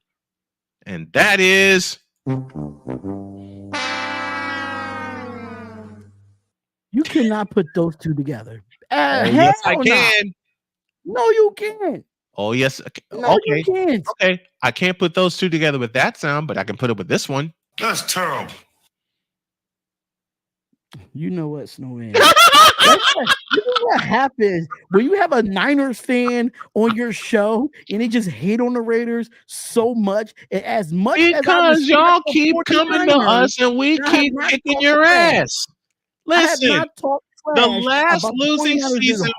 and that is you cannot put those two together. yes, I can. No, you can't. Oh, yes. No, okay. you can't. Okay. I can't put those two together with that sound, but I can put it with this one. That's terrible. You know what, Snowman? You know what happens when you have a Niners fan on your show and they just hate on the Raiders so much, and as much because as y'all keep coming to us and we keep kicking your ass. Listen, the last losing season.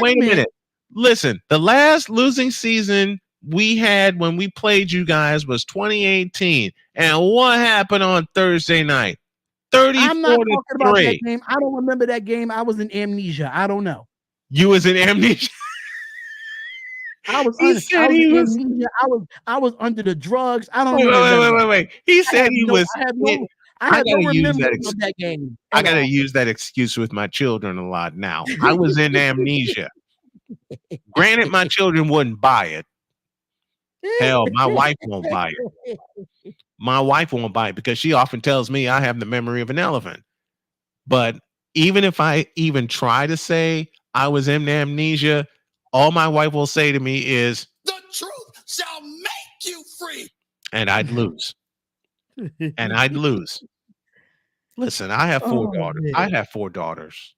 Wait a minute. Listen, the last losing season we had when we played you guys was 2018. And what happened on Thursday night? 34 I'm not talking to about 3. that game. I don't remember that game. I was in amnesia. I don't know. You was in amnesia? I was under the drugs. I don't know. Wait. He said he was. I have no remembrance of that game. I got to use that excuse with my children a lot now. I was in amnesia. Granted, my children wouldn't buy it. Hell, my wife won't buy it. My wife won't buy it because she often tells me I have the memory of an elephant. But even if I even try to say I was in amnesia, all my wife will say to me is, "The truth shall make you free." And I'd lose. Listen, I have 4 daughters. Man. I have 4 daughters.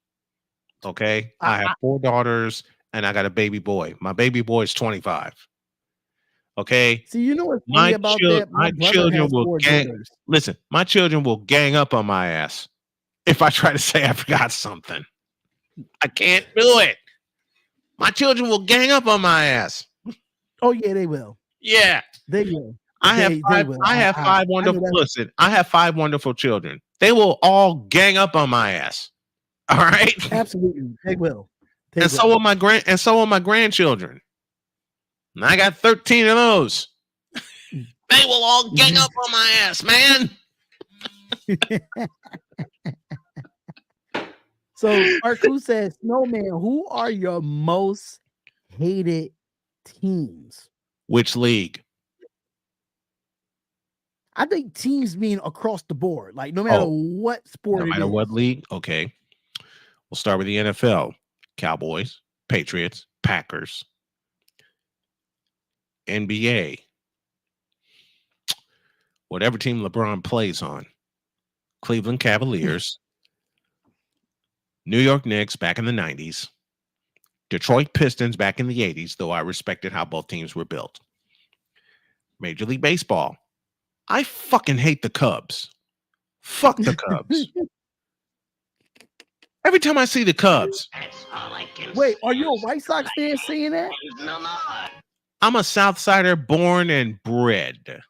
Okay? I have 4 daughters and I got a baby boy. My baby boy is 25. Okay. See, you know what's funny about that? My children will listen, my children will gang up on my ass if I try to say I forgot something. I can't do it. My children will gang up on my ass. Oh, yeah, they will. Yeah. They will. I have 5 wonderful children. They will all gang up on my ass. All right. Absolutely. They will. So will my grandchildren. And I got 13 of those. They will all gang up on my ass, man. So Arku says, Snowman, who are your most hated teams? Which league? I think teams mean across the board, like no matter what sport. No matter what league. Okay. We'll start with the NFL. Cowboys, Patriots, Packers. NBA. Whatever team LeBron plays on. Cleveland Cavaliers. New York Knicks back in the 90s. Detroit Pistons back in the 80s, though I respected how both teams were built. Major League Baseball. I fucking hate the Cubs. Fuck the Cubs. Every time I see the Cubs. Wait, are you a White Sox fan saying that? I'm a Southsider born and bred.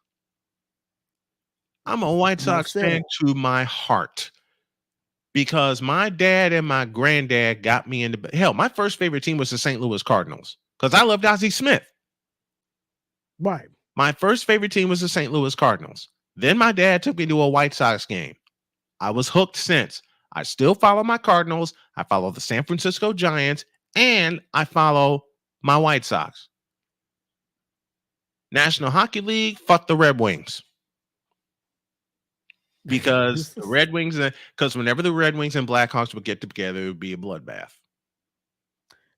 I'm a White Sox fan to my heart. Because my dad and my granddad got me into hell. My first favorite team was the St. Louis Cardinals because I loved Ozzie Smith. Right. My first favorite team was the St. Louis Cardinals. Then my dad took me to a White Sox game. I was hooked since. I still follow my Cardinals. I follow the San Francisco Giants, and I follow my White Sox. National Hockey League, fuck the Red Wings. Because the Red Wings, because whenever the Red Wings and Blackhawks would get together, it would be a bloodbath.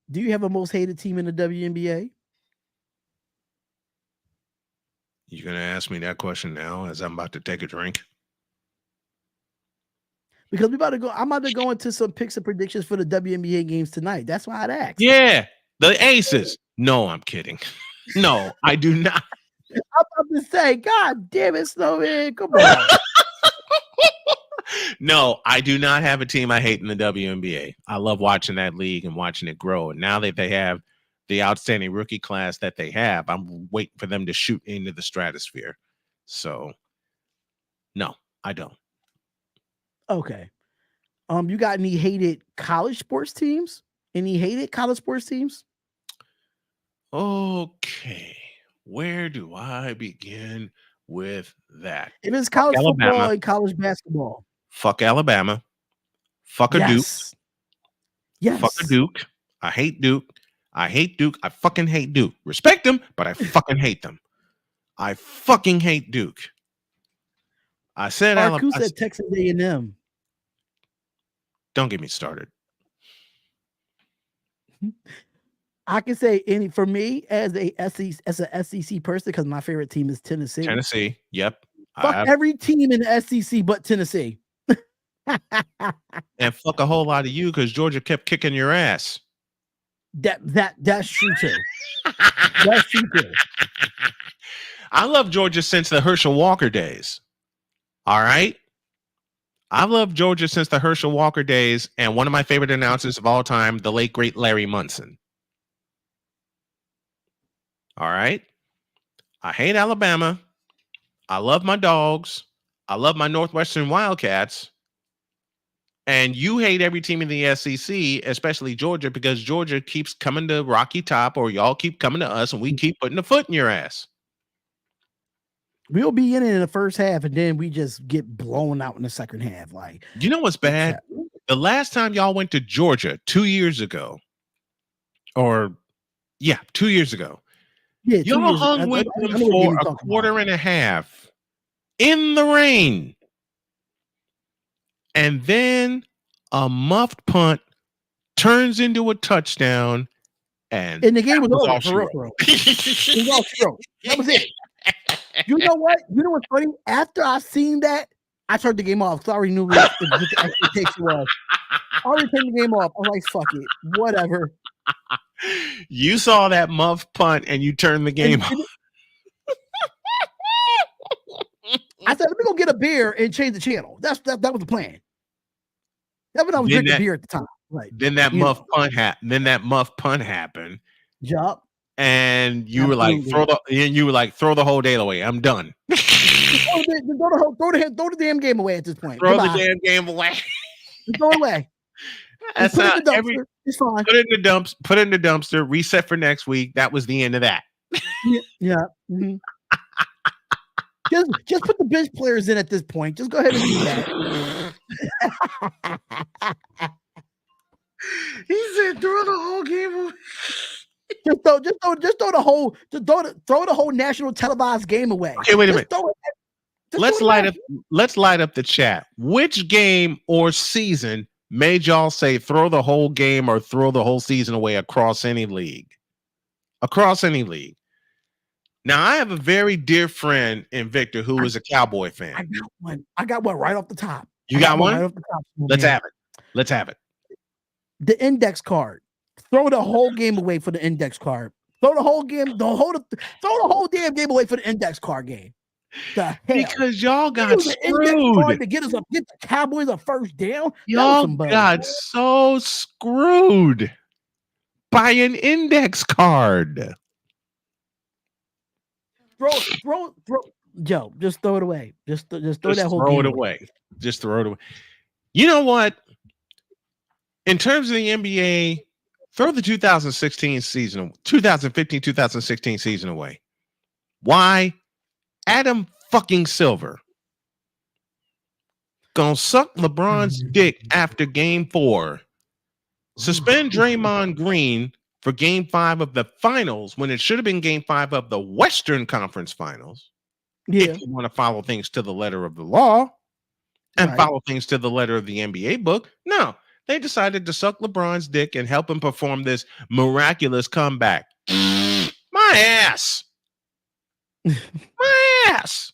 Do you have a most hated team in the WNBA? You're going to ask me that question now as I'm about to take a drink? Because I'm about to go into some picks and predictions for the WNBA games tonight. That's why I'd ask. Yeah, the Aces. No, I'm kidding. No, I do not. I'm about to say, God damn it, Snowman. Come on. No, I do not have a team I hate in the WNBA. I love watching that league and watching it grow. And now that they have the outstanding rookie class that they have, I'm waiting for them to shoot into the stratosphere. So No, I don't. Okay. You got any hated college sports teams? Any hated college sports teams? Okay. Where do I begin with that? If it's college football Alabama. and college basketball. Fuck Alabama. Fuck a Duke. Fuck a Yes. Duke. I hate Duke. I hate Duke. I fucking hate Duke. Respect them, but I fucking hate them. I fucking hate Duke. I said Arcu Alabama. said Texas A&M. Don't get me started. I can say for me as a SEC person, because my favorite team is Tennessee. Tennessee. Yep. Fuck every team in the SEC but Tennessee. And fuck a whole lot of you because Georgia kept kicking your ass. That's true too. That's true too. I love Georgia since the Herschel Walker days. All right. I've loved Georgia since the Herschel Walker days, and one of my favorite announcers of all time, the late great Larry Munson. All right. I hate Alabama. I love my dogs. I love my Northwestern Wildcats. And you hate every team in the SEC, especially Georgia, because Georgia keeps coming to Rocky Top, or y'all keep coming to us, and we keep putting a foot in your ass. We'll be in it in the first half, and then we just get blown out in the second half. Like, you know what's bad? The last time y'all went to Georgia 2 years ago, 2 years ago, y'all hung with them for a quarter and a half in the rain. And then a muffed punt turns into a touchdown, and the game was over. For real. It was all true. That was it. You know what? You know what's funny? After I seen that, I turned the game off because I already knew what the expectation was. I already turned the game off. I was like, fuck it. Whatever. You saw that muff punt and you turned the game off. I said, let me go get a beer and change the channel. That was the plan. That was when I was drinking beer at the time. Right. Then that muff punt happened. Then that muff punt happened. Yup. And you were like, throw the whole day away. I'm done. throw the damn game away at this point. Throw the damn game away. Throw it away. That's put it in the dumpster. It's fine. Put it in the dumpster. Reset for next week. That was the end of that. Yeah. Mm-hmm. Just put the bench players in at this point. Just go ahead and do that. He said, "Throw the whole game away." Just throw the whole national televised game away. Okay, wait a minute. Let's light up the chat. Which game or season made y'all say throw the whole game or throw the whole season away across any league? Across any league. Now, I have a very dear friend in Victor who is a Cowboy fan. I got one right off the top. You got one? Right off the top. Let's have it. The index card. Throw the whole game away for the index card. Throw the whole damn game away for the index card game. The hell? Because y'all got screwed to get the Cowboys a first down. Y'all got so screwed by an index card. Throw, Joe. Just throw it away. Just throw that whole. Throw it away. Just throw it away. You know what? In terms of the NBA, throw the 2015-2016 season away. Why? Adam fucking Silver gonna suck LeBron's dick after Game 4. Suspend Draymond Green for Game 5 of the finals when it should have been Game 5 of the Western Conference Finals. Yeah. If you want to follow things to the letter of the law and follow things to the letter of the NBA book. No, they decided to suck LeBron's dick and help him perform this miraculous comeback. My ass. My ass.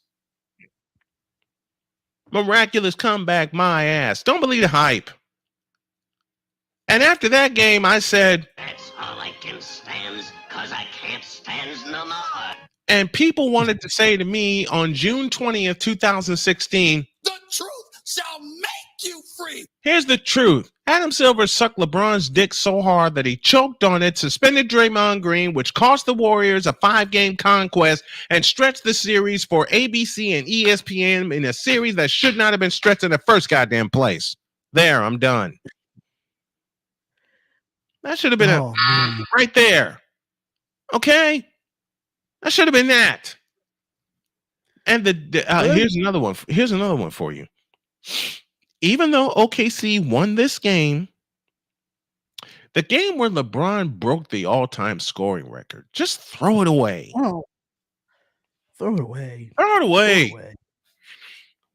Miraculous comeback, my ass. Don't believe the hype. And after that game, I said, that's all I can stand, because I can't stand no more. And people wanted to say to me on June 20th, 2016, the truth shall make you free. Here's the truth. Adam Silver sucked LeBron's dick so hard that he choked on it, suspended Draymond Green, which cost the Warriors a 5-game conquest and stretched the series for ABC and ESPN in a series that should not have been stretched in the first goddamn place. There, I'm done. That should have been right there. Okay? That should have been that. And here's another one. Here's another one for you. Even though OKC won this game, the game where LeBron broke the all-time scoring record, just throw it away. Oh, throw it away. Throw it away.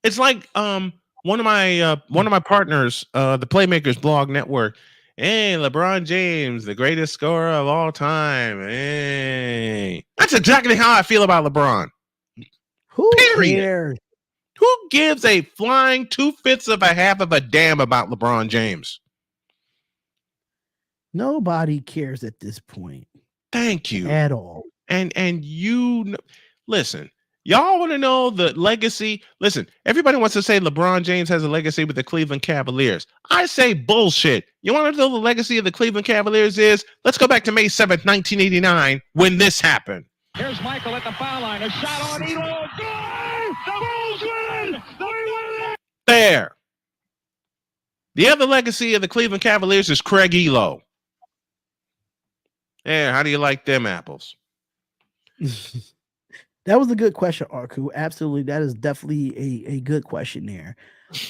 It's like one of my partners, the Playmakers Blog Network. Hey, LeBron James, the greatest scorer of all time. Hey, that's exactly how I feel about LeBron. Who Period. cares? Who gives a flying 2/5 of a damn about LeBron James? Nobody cares at this point. Thank you. At all. And you listen, y'all want to know the legacy? Listen, everybody wants to say LeBron James has a legacy with the Cleveland Cavaliers. I say bullshit. You want to know the legacy of the Cleveland Cavaliers is? Let's go back to May 7th, 1989, when this happened. Here's Michael at the foul line. A shot on Elo. Good! The Bulls win! We win it! There. The other legacy of the Cleveland Cavaliers is Craig Elo. Yeah, how do you like them apples? That was a good question, Arku. Absolutely. That is definitely a good question there.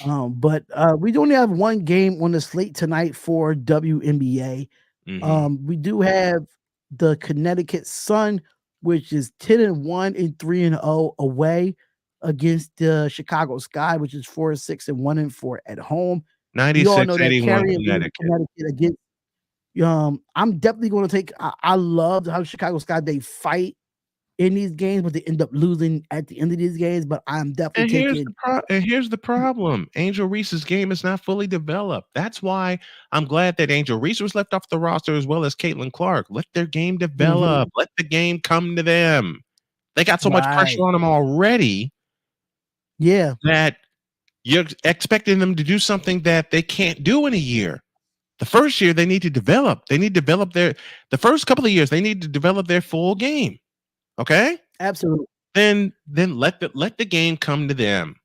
But we only have one game on the slate tonight for WNBA. Mm-hmm. We do have the Connecticut Sun, which is 10-1 and 3-0 away against the Chicago Sky, which is 4-6 and 1-4 at home. 96-81 Connecticut against. I'm definitely going to take. I love how Chicago Sky they fight in these games, but they end up losing at the end of these games. But I'm definitely taking. And here's the problem: Angel Reese's game is not fully developed. That's why I'm glad that Angel Reese was left off the roster as well as Caitlin Clark. Let their game develop. Let the game come to them. They got so much pressure on them already. Yeah, that you're expecting them to do something that they can't do in a year. The first year they need to develop. They need to develop the first couple of years. They need to develop their full game. Okay, absolutely. Then let the game come to them.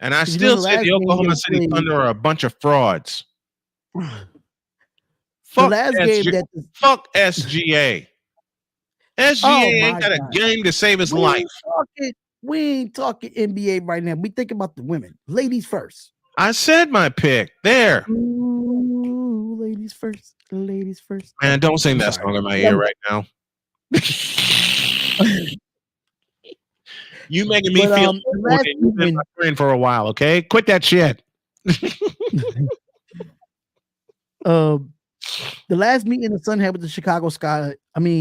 And I still say the Oklahoma City Thunder are a bunch of frauds. Fuck SGA. SGA ain't got a game to save his life. We ain't talking NBA right now. We think about the women. Ladies first. I said my pick. There. Ooh, ladies first. Ladies first. Man, don't sing that song in my ear right now. You making me feel like you've been my friend for a while, okay? Quit that shit. The last meeting the Sun had with the Chicago Sky,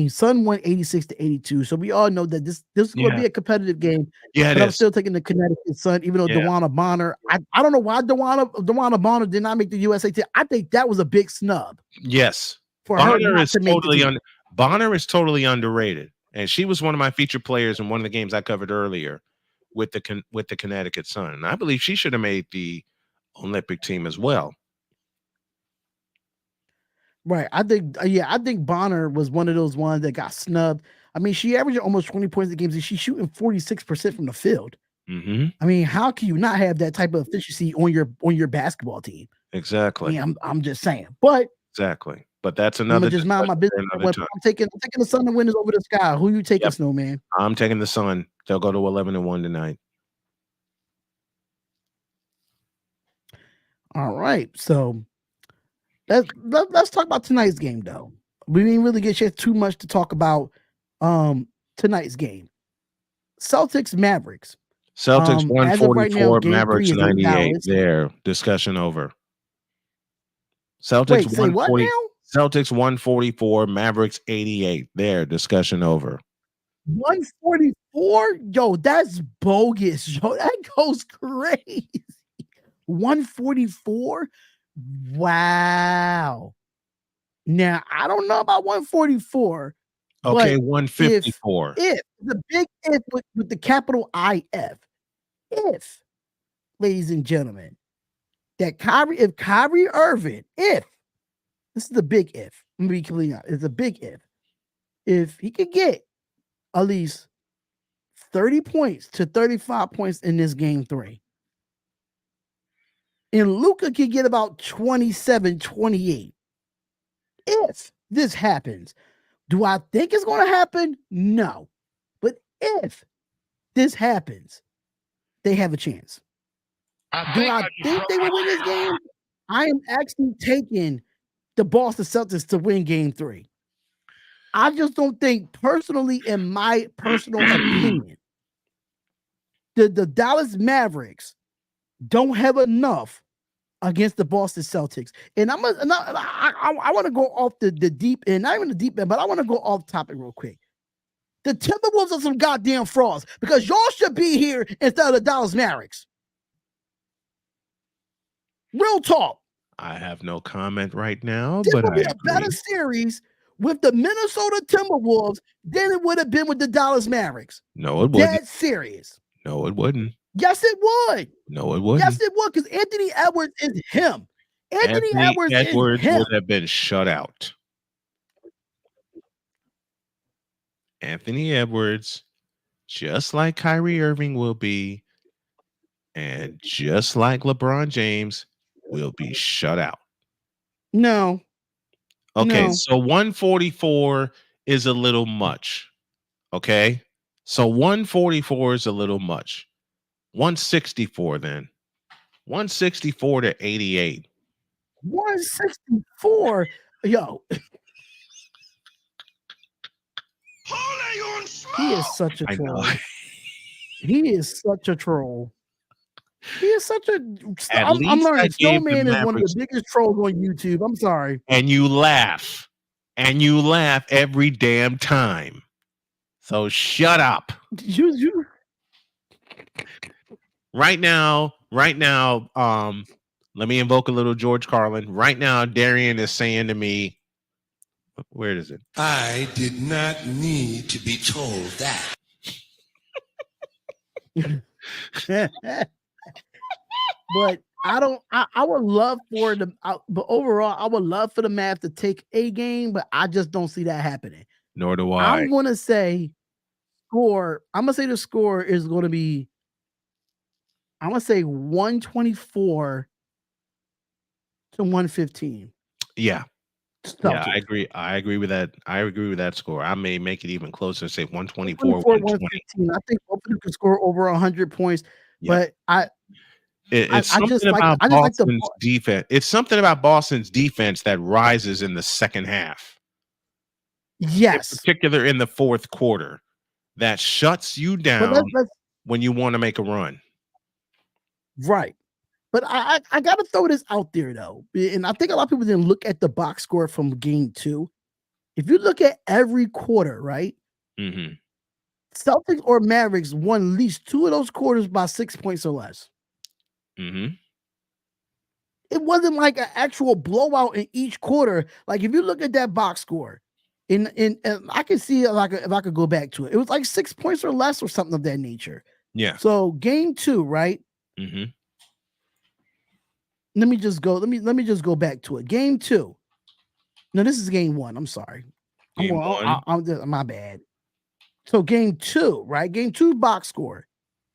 Sun won 86-82. So we all know that this is going to be a competitive game. Yeah, but I'm still taking the Connecticut Sun, even though DeWanna Bonner. I don't know why DeWanna Bonner did not make the USA team. I think that was a big snub. Yes, for Bonner is totally Bonner is totally underrated, and she was one of my featured players in one of the games I covered earlier with the Connecticut Sun. And I believe she should have made the Olympic team as well. Right. I think Bonner was one of those ones that got snubbed. She averaged almost 20 points a game, and she's shooting 46% from the field. Mm-hmm. How can you not have that type of efficiency on your basketball team? Exactly. I'm just saying. But exactly. But that's another. I'm just mind my business. I'm taking the Sun to win over the Sky. Who you taking, Snowman? I'm taking the Sun. They'll go to 11-1 tonight. All right. So let's talk about tonight's game, though. We didn't really get too much to talk about tonight's game. Celtics Mavericks. Celtics 144, Mavericks 98. There, discussion over. Celtics 140. Celtics 144, Mavericks 88. There, discussion over. 144? Yo, that's bogus. Yo, that goes crazy. 144? Wow. Now, I don't know about 144. Okay, 154. If the big if with the capital IF, if, ladies and gentlemen, that if Kyrie Irving, if this is a big if, I'm gonna be completely honest, it's a big if he could get at least 30 points to 35 points in this game 3, and Luka could get about 27, 28. If this happens, do I think it's going to happen? No. But if this happens, they have a chance. Do I think they will win this game? I am actually taking the Boston Celtics to win game 3. I just don't think, personally, in my personal opinion, the Dallas Mavericks don't have enough against the Boston Celtics. And I want to go off the deep end, not even the deep end, but I want to go off topic real quick. The Timberwolves are some goddamn frauds because y'all should be here instead of the Dallas Mavericks. Real talk. I have no comment right now, This but would be I a better series with the Minnesota Timberwolves than it would have been with the Dallas Mavericks. No, it wouldn't. Dead serious. No, it wouldn't. Yes, it would. No, it wouldn't. Yes, it would, because Anthony Edwards is him. Anthony Edwards would him. have been shut out. Anthony Edwards, just like Kyrie Irving will be, and just like LeBron James, will be shut out. No. Okay, No. so 144 is a little much. Okay, so 144 is a little much. 164 then. 164 to 88. 164. Yo. He is such a troll. He is such a troll. He is such a. I'm learning Snowman is one of the biggest trolls on YouTube. I'm sorry. And you laugh. And you laugh every damn time. So shut up. You. Right now, let me invoke a little George Carlin. Right now, Darion is saying to me, where is it? I did not need to be told that. But I would love for them, but overall, I would love for the Mavs to take a game, but I just don't see that happening. Nor do I. I'm going to say the score is going to be, I'm going to say 124 to 115. Yeah. Celtics. Yeah, I agree with that. I agree with that score. I may make it even closer and say 124, 115. I think both of them can score over 100 points, but it's something about Boston's defense. It's something about Boston's defense that rises in the second half. Yes. In particular in the fourth quarter, that shuts you down when you want to make a run. Right. But I got to throw this out there, though. And I think a lot of people didn't look at the box score from game 2. If you look at every quarter, right? Mm-hmm. Celtics or Mavericks won at least 2 of those quarters by 6 points or less. Mm-hmm. It wasn't like an actual blowout in each quarter. Like if you look at that box score, and I can see if I could go back to it. It was like 6 points or less or something of that nature. Yeah. So game 2, right? Mm-hmm. Let me just go back to it. Game 2. No, this is game 1. I'm sorry. Game 1. My bad. So game 2, right? Game 2 box score.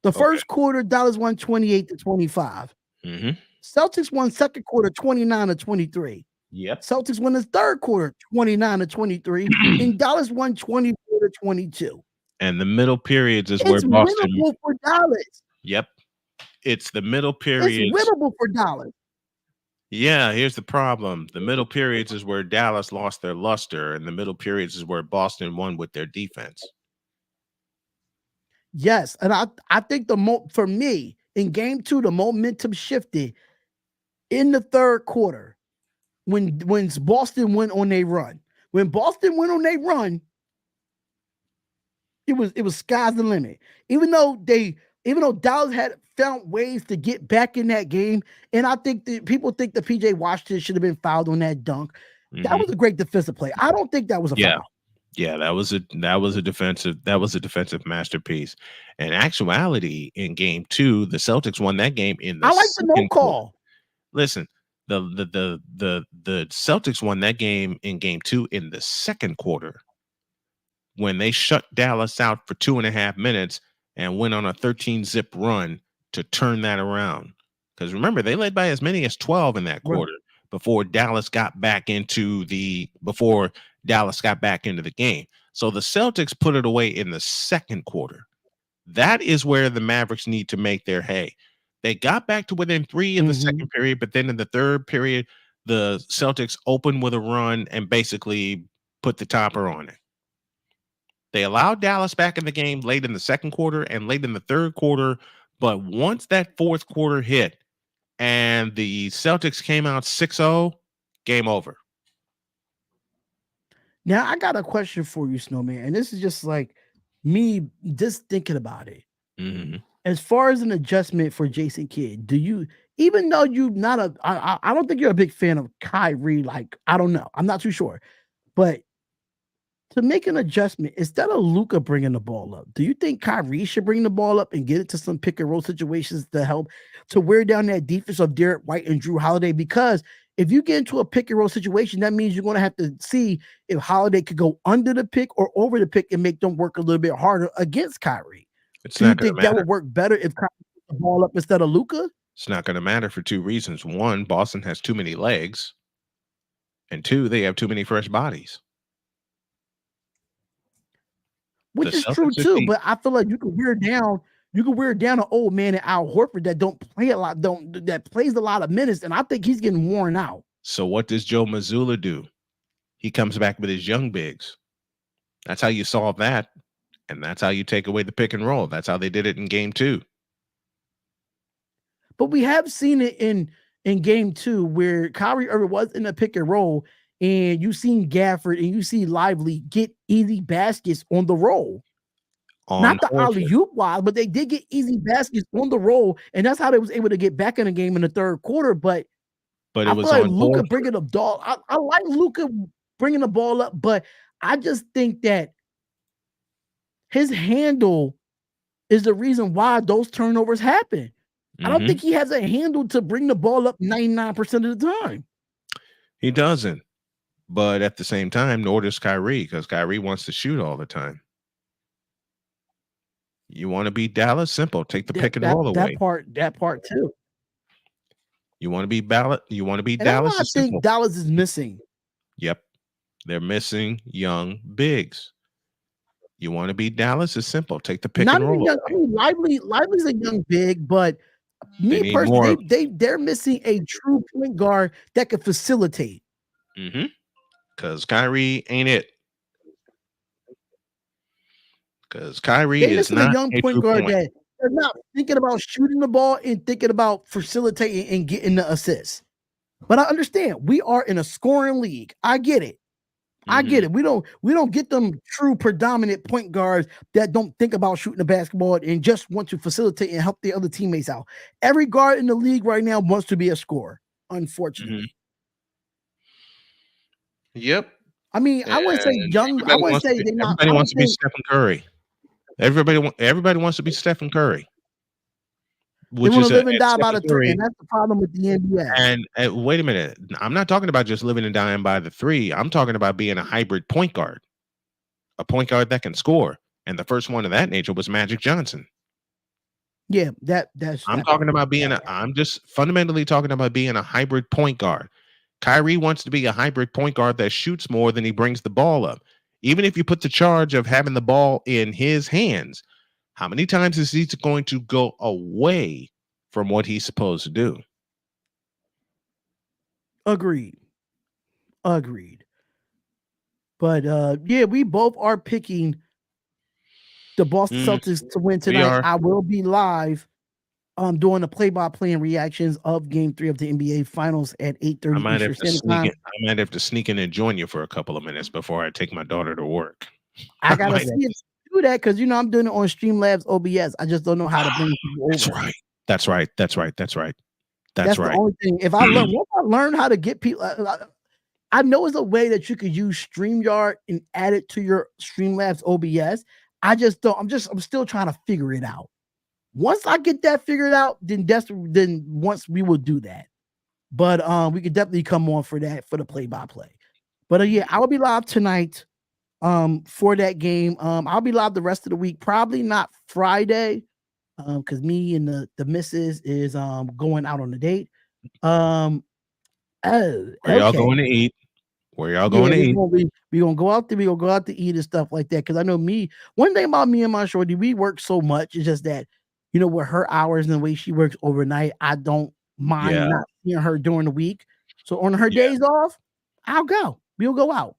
The first quarter, Dallas won 28 to 25. Mm-hmm. Celtics won second quarter 29 to 23. Yep. Celtics won the third quarter 29 to 23, and Dallas won 24 to 22. And the middle periods is where Boston. Winnable for Dallas. Yep. It's the middle periods. It's winnable for Dallas. Yeah, here's the problem. The middle periods is where Dallas lost their luster, and the middle periods is where Boston won with their defense. Yes, and I think for me in game 2, the momentum shifted in the third quarter when Boston went on a run. When Boston went on a run, it was sky's the limit. Even though Dallas had found ways to get back in that game, and I think that people think that PJ Washington should have been fouled on that dunk. Mm-hmm. That was a great defensive play. I don't think that was a foul. Yeah, that was a defensive masterpiece. In actuality, in game 2, the Celtics won that game in the I like the no call. Listen, the Celtics won that game in game 2 in the second quarter when they shut Dallas out for 2.5 minutes and went on a 13-zip run to turn that around. Because remember, they led by as many as 12 in that quarter before Dallas got back into the game. So the Celtics put it away in the second quarter. That is where the Mavericks need to make their hay. They got back to within 3 in the second period, but then in the third period, the Celtics opened with a run and basically put the topper on it. They allowed Dallas back in the game late in the second quarter and late in the third quarter, but once that fourth quarter hit and the Celtics came out 6-0, game over. Now, I got a question for you, Snowman, and this is just like me just thinking about it. Mm-hmm. As far as an adjustment for Jason Kidd, do you, even though you're not I don't think you're a big fan of Kyrie, like, I don't know, I'm not too sure, but to make an adjustment, instead of Luka bringing the ball up, do you think Kyrie should bring the ball up and get it to some pick and roll situations to help to wear down that defense of Derek White and Drew Holiday? Because if you get into a pick and roll situation, that means you're going to have to see if Holiday could go under the pick or over the pick and make them work a little bit harder against Kyrie. Do you think that would work better if Kyrie put the ball up instead of Luka? It's not going to matter for 2 reasons. 1, Boston has too many legs. And 2, they have too many fresh bodies. Which is true too, but I feel like you can wear down an old man in Al Horford that don't play a lot, that plays a lot of minutes, and I think he's getting worn out. So what does Joe Mazzulla do? He comes back with his young bigs. That's how you solve that, and that's how you take away the pick and roll. That's how they did it in game 2. But we have seen it in game 2 where Kyrie Irving was in a pick and roll, and you seen Gafford and you see Lively get easy baskets on the roll. Not the alley-oop wise, but they did get easy baskets on the roll, and that's how they was able to get back in the game in the third quarter. But it I was feel like on Luka bringing the ball. I like Luka bringing the ball up, but I just think that his handle is the reason why those turnovers happen. I don't think he has a handle to bring the ball up 99% of the time. He doesn't. But at the same time, nor does Kyrie, because Kyrie wants to shoot all the time. You want to beat Dallas? Simple. Take the pick and roll away. That part too. You want to beat Dallas? I think Dallas is missing. Yep. They're missing young bigs. You want to beat Dallas? It's simple. Take the pick and roll. Lively's a young big, but me personally, they're missing a true point guard that can facilitate. Mm-hmm. Because Kyrie ain't it. Because Kyrie is not a young point guard that they're not thinking about shooting the ball and thinking about facilitating and getting the assists. But I understand we are in a scoring league. I get it. I get it. We don't get them true predominant point guards that don't think about shooting the basketball and just want to facilitate and help the other teammates out. Every guard in the league right now wants to be a scorer, unfortunately. Yep. I mean, I wouldn't say young. I wouldn't say they're not. Everybody wants to be Stephen Curry. Everybody wants to be Stephen Curry. Which they want to live and die by the 3, and that's the problem with the NBA. And wait a minute, I'm not talking about just living and dying by the 3. I'm talking about being a hybrid point guard, a point guard that can score. And the first one of that nature was Magic Johnson. Yeah, that's. I'm just fundamentally talking about being a hybrid point guard. Kyrie wants to be a hybrid point guard that shoots more than he brings the ball up. Even if you put the charge of having the ball in his hands, how many times is he going to go away from what he's supposed to do? Agreed. But yeah, we both are picking the Boston Celtics to win tonight. I will be live doing the play-by-play and reactions of Game 3 of the NBA Finals at 8:30 Eastern Standard Time. I might have to sneak in and join you for a couple of minutes before I take my daughter to work. I gotta see if do that because I'm doing it on Streamlabs OBS. I just don't know how to bring people over. That's right. That's right. The only thing. If I learn how to get people, I know it's a way that you could use StreamYard and add it to your Streamlabs OBS. I just don't. I'm still trying to figure it out. Once I get that figured out, then once we will do that. But we could definitely come on for that for the play-by-play. But yeah, I will be live tonight for that game. I'll be live the rest of the week, probably not Friday, because me and the missus is going out on a date. Oh, Where y'all okay. going to eat? Where y'all Yeah, going to eat? we're gonna go out there, we're gonna go out to eat and stuff like that. Cause I know one thing about me and my shorty, we work so much. It's just that, with her hours and the way she works overnight, I don't mind Yeah. not seeing her during the week. So on her Yeah. days off, I'll go. We'll go out.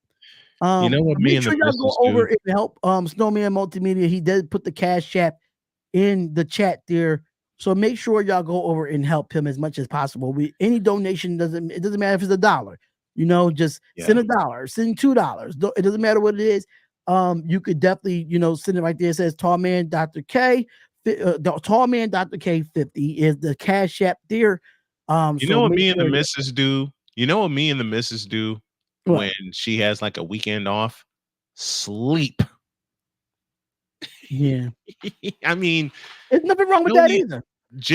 You know what me Make and sure the y'all go missus over do? and help Snowman Multimedia. He did put the Cash App in the chat there. So make sure y'all go over and help him as much as possible. Any donation it doesn't matter if it's $1. Just send $1, send $2. It doesn't matter what it is. You could definitely, send it right there. It says Tallman Dr. K. Tallman Dr. K 50 is the Cash App there. You know what me and the missus do? You know what me and the missus do when she has like a weekend off? Sleep. Yeah. I mean, there's nothing wrong with that either.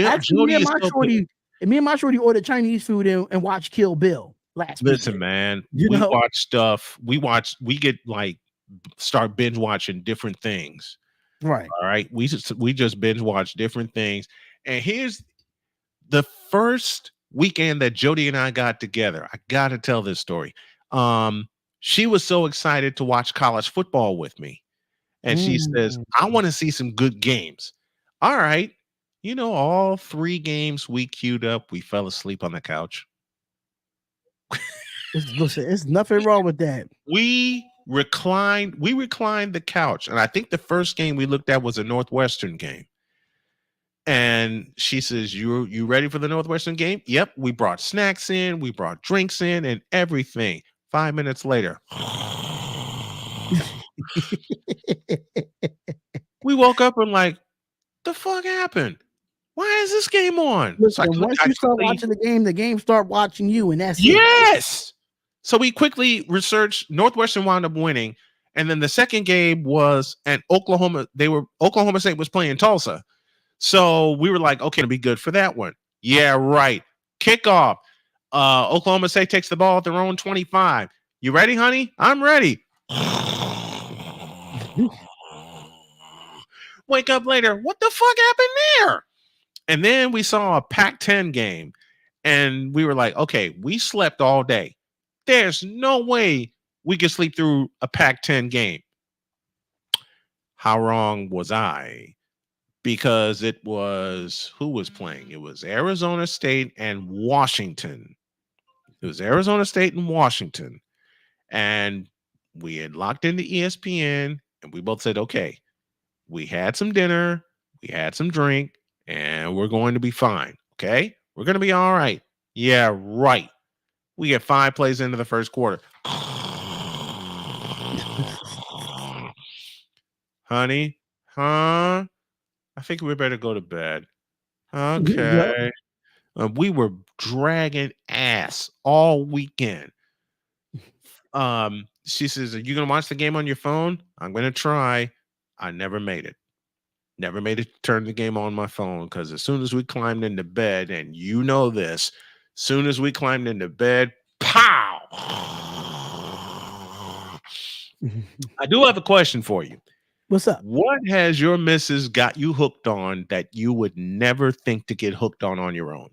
Actually, Jody is so good. me and my shorty ordered Chinese food and watched Kill Bill last Listen, weekend. man, we watch stuff. We get like start binge watching different things. Right. All right. We just binge watch different things. And here's the first weekend that Jody and I got together. I gotta tell this story. She was so excited to watch college football with me. And she says, I want to see some good games. All right. All 3 games we queued up, we fell asleep on the couch. Listen, there's nothing wrong with that. We reclined the couch. And I think the first game we looked at was a Northwestern game. And she says, you ready for the Northwestern game? Yep. We brought snacks in, we brought drinks in and everything. 5 minutes later. We woke up and like, the fuck happened? Why is this game on? Listen, once you start watching the game start watching you, and that's yes. So we quickly researched. Northwestern wound up winning, and then the second game was at Oklahoma. Oklahoma State was playing Tulsa, so we were like, okay, it'll be good for that one. Yeah, right. Kickoff. Oklahoma State takes the ball at their own 25. You ready, honey? I'm ready. Wake up later. What the fuck happened there? And then we saw a Pac-10 game, and we were like, okay, we slept all day. There's no way we could sleep through a Pac-10 game. How wrong was I? Because it was, who was playing? It was Arizona State and Washington. It was Arizona State and Washington. And we had locked into ESPN, and we both said, okay, we had some dinner, we had some drink, and we're going to be fine. Okay. We're going to be all right. Yeah, right. We get 5 plays into the first quarter. Honey, huh? I think we better go to bed. Okay. We were dragging ass all weekend. She says, are you going to watch the game on your phone? I'm going to try. I never made it. Never made it to turn the game on my phone because as soon as we climbed into bed, and you know this, soon as we climbed into bed, pow! I do have a question for you. What's up? What has your missus got you hooked on that you would never think to get hooked on your own?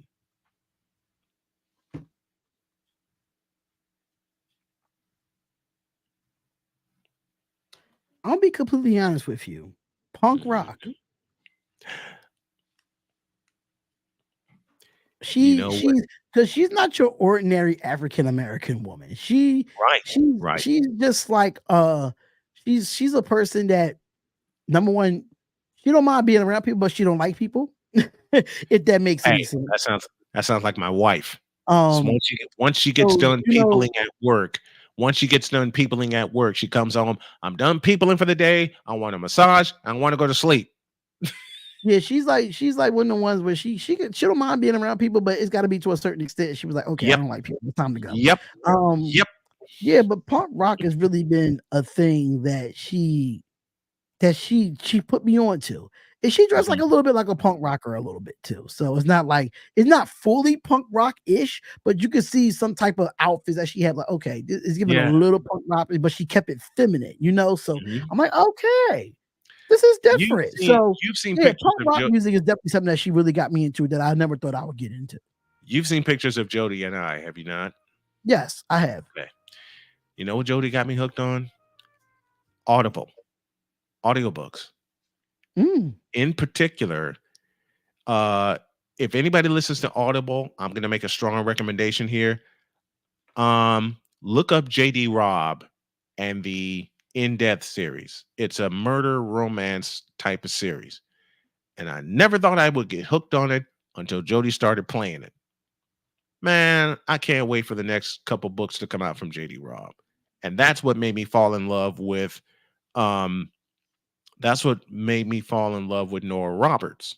I'll be completely honest with you. Punk rock. She's not your ordinary African American woman. She's just like she's a person that, number one, she don't mind being around people, but she don't like people. If that makes any sense. That sounds like my wife. So once she gets done peopling at work. Once she gets done peopling at work, she comes home. I'm done peopling for the day. I want a massage. I want to go to sleep. Yeah, she's like one of the ones where she don't mind being around people, but it's got to be to a certain extent. She was like, okay, I don't like people. It's time to go. Yep. Yeah, but punk rock has really been a thing that she put me on to. And she dressed like a little bit like a punk rocker a little bit too. So it's not fully punk rock-ish, but you can see some type of outfits that she had. Like, okay, this is giving a little punk rock, but she kept it feminine, So I'm like, okay, this is different. You've seen pictures punk rock of music is definitely something that she really got me into that I never thought I would get into. You've seen pictures of Jody and I, have you not? Yes, I have. Okay. You know what Jody got me hooked on? Audiobooks. In particular, if anybody listens to Audible, I'm going to make a strong recommendation here. Look up J.D. Robb and the In-Depth series. It's a murder romance type of series. And I never thought I would get hooked on it until Jody started playing it. Man, I can't wait for the next couple books to come out from J.D. Robb. And that's what made me fall in love with Nora Roberts.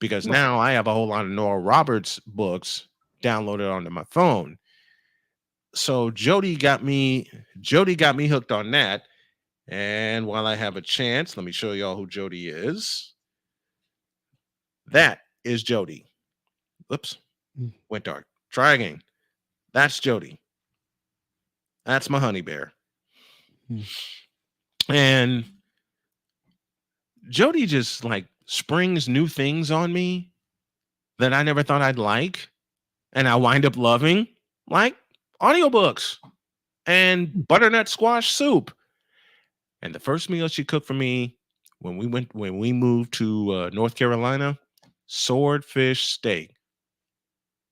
Because now I have a whole lot of Nora Roberts books downloaded onto my phone. So Jody got me hooked on that. And while I have a chance, let me show y'all who Jody is. That is Jody. Whoops. Went dark. Try again. That's Jody. That's my honey bear. And Jody just like springs new things on me that I never thought I'd like. And I wind up loving, like audiobooks and butternut squash soup. And the first meal she cooked for me when we moved to North Carolina, swordfish steak.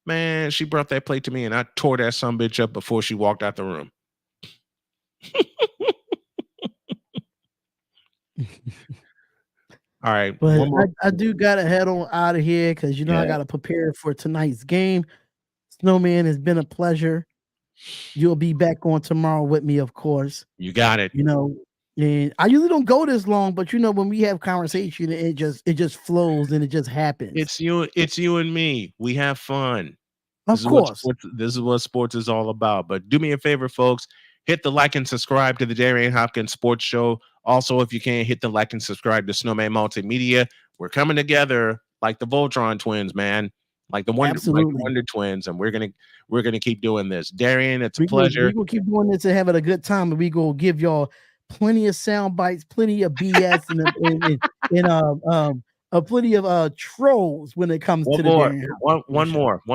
Man, she brought that plate to me and I tore that sumbitch up before she walked out the room. All right. But I do got to head on out of here because, I got to prepare for tonight's game. Snowman, it's been a pleasure. You'll be back on tomorrow with me, of course. You got it. And I usually don't go this long, but when we have conversation, it just flows and it just happens. It's you and me. We have fun. Of course. This is what sports is all about. But do me a favor, folks. Hit the like and subscribe to the Darion Hopkins Sports Show. Also, if you can, hit the like and subscribe to Snowman Multimedia. We're coming together like the Voltron twins, man. Like the Wonder Twins, and we're gonna keep doing this. Darion, it's a pleasure. We're gonna keep doing this and having a good time, and we gonna give y'all plenty of sound bites, plenty of BS, and plenty of trolls when it comes to the one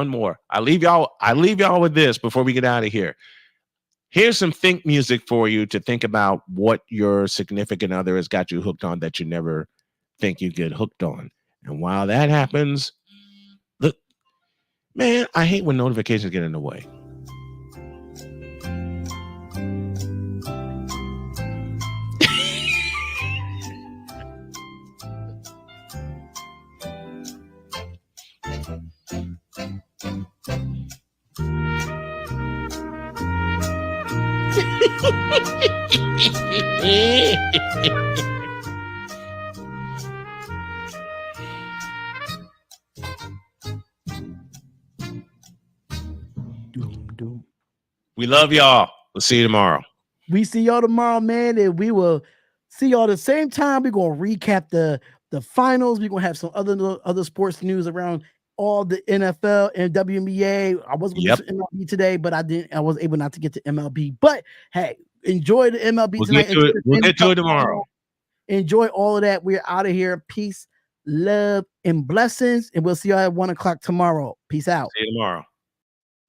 more. I leave y'all with this before we get out of here. Here's some think music for you to think about what your significant other has got you hooked on that you never think you get hooked on. And while that happens, look, man, I hate when notifications get in the way. We love y'all. We'll see you tomorrow. We see y'all tomorrow, man, and we will see y'all the same time. We're gonna recap the finals. We're gonna have some other sports news around all the NFL and WNBA. I wasn't going to do MLB today, but I was able not to get to MLB. But hey, enjoy the MLB tonight. We'll get to it tomorrow. Enjoy all of that. We're out of here. Peace, love, and blessings. And we'll see y'all at 1:00 tomorrow. Peace out. See you tomorrow.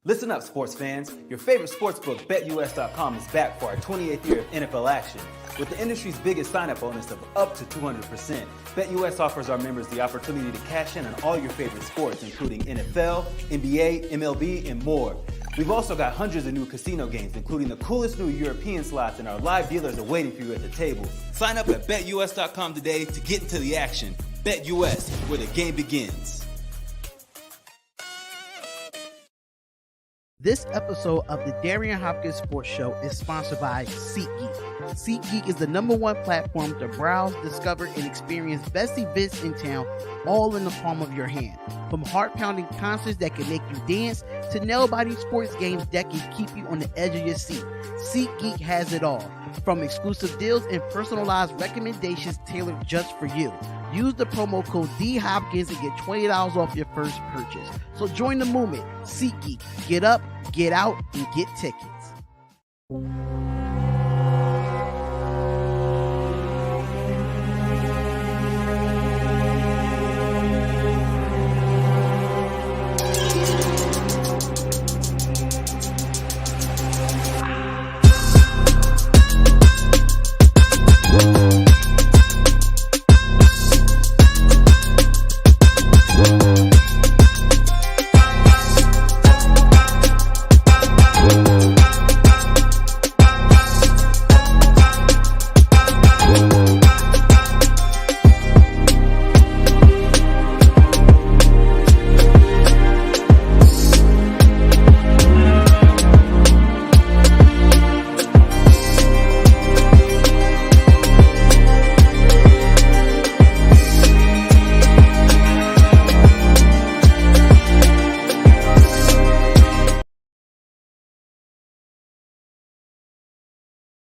Listen up, sports fans. Your favorite sportsbook, BetUS.com, is back for our 28th year of NFL action. With the industry's biggest sign-up bonus of up to 200%, BetUS offers our members the opportunity to cash in on all your favorite sports, including NFL, NBA, MLB, and more. We've also got hundreds of new casino games, including the coolest new European slots, and our live dealers are waiting for you at the table. Sign up at BetUS.com today to get into the action. BetUS, where the game begins. This episode of the Darion Hopkins Sports Show is sponsored by SeatGeek. SeatGeek is the #1 platform to browse, discover, and experience best events in town, all in the palm of your hand. From heart-pounding concerts that can make you dance to nail-biting sports games that can keep you on the edge of your seat, SeatGeek has it all. From exclusive deals and personalized recommendations tailored just for you. Use the promo code DHopkins and get $20 off your first purchase. So join the movement. SeatGeek. Get up, get out, and get tickets.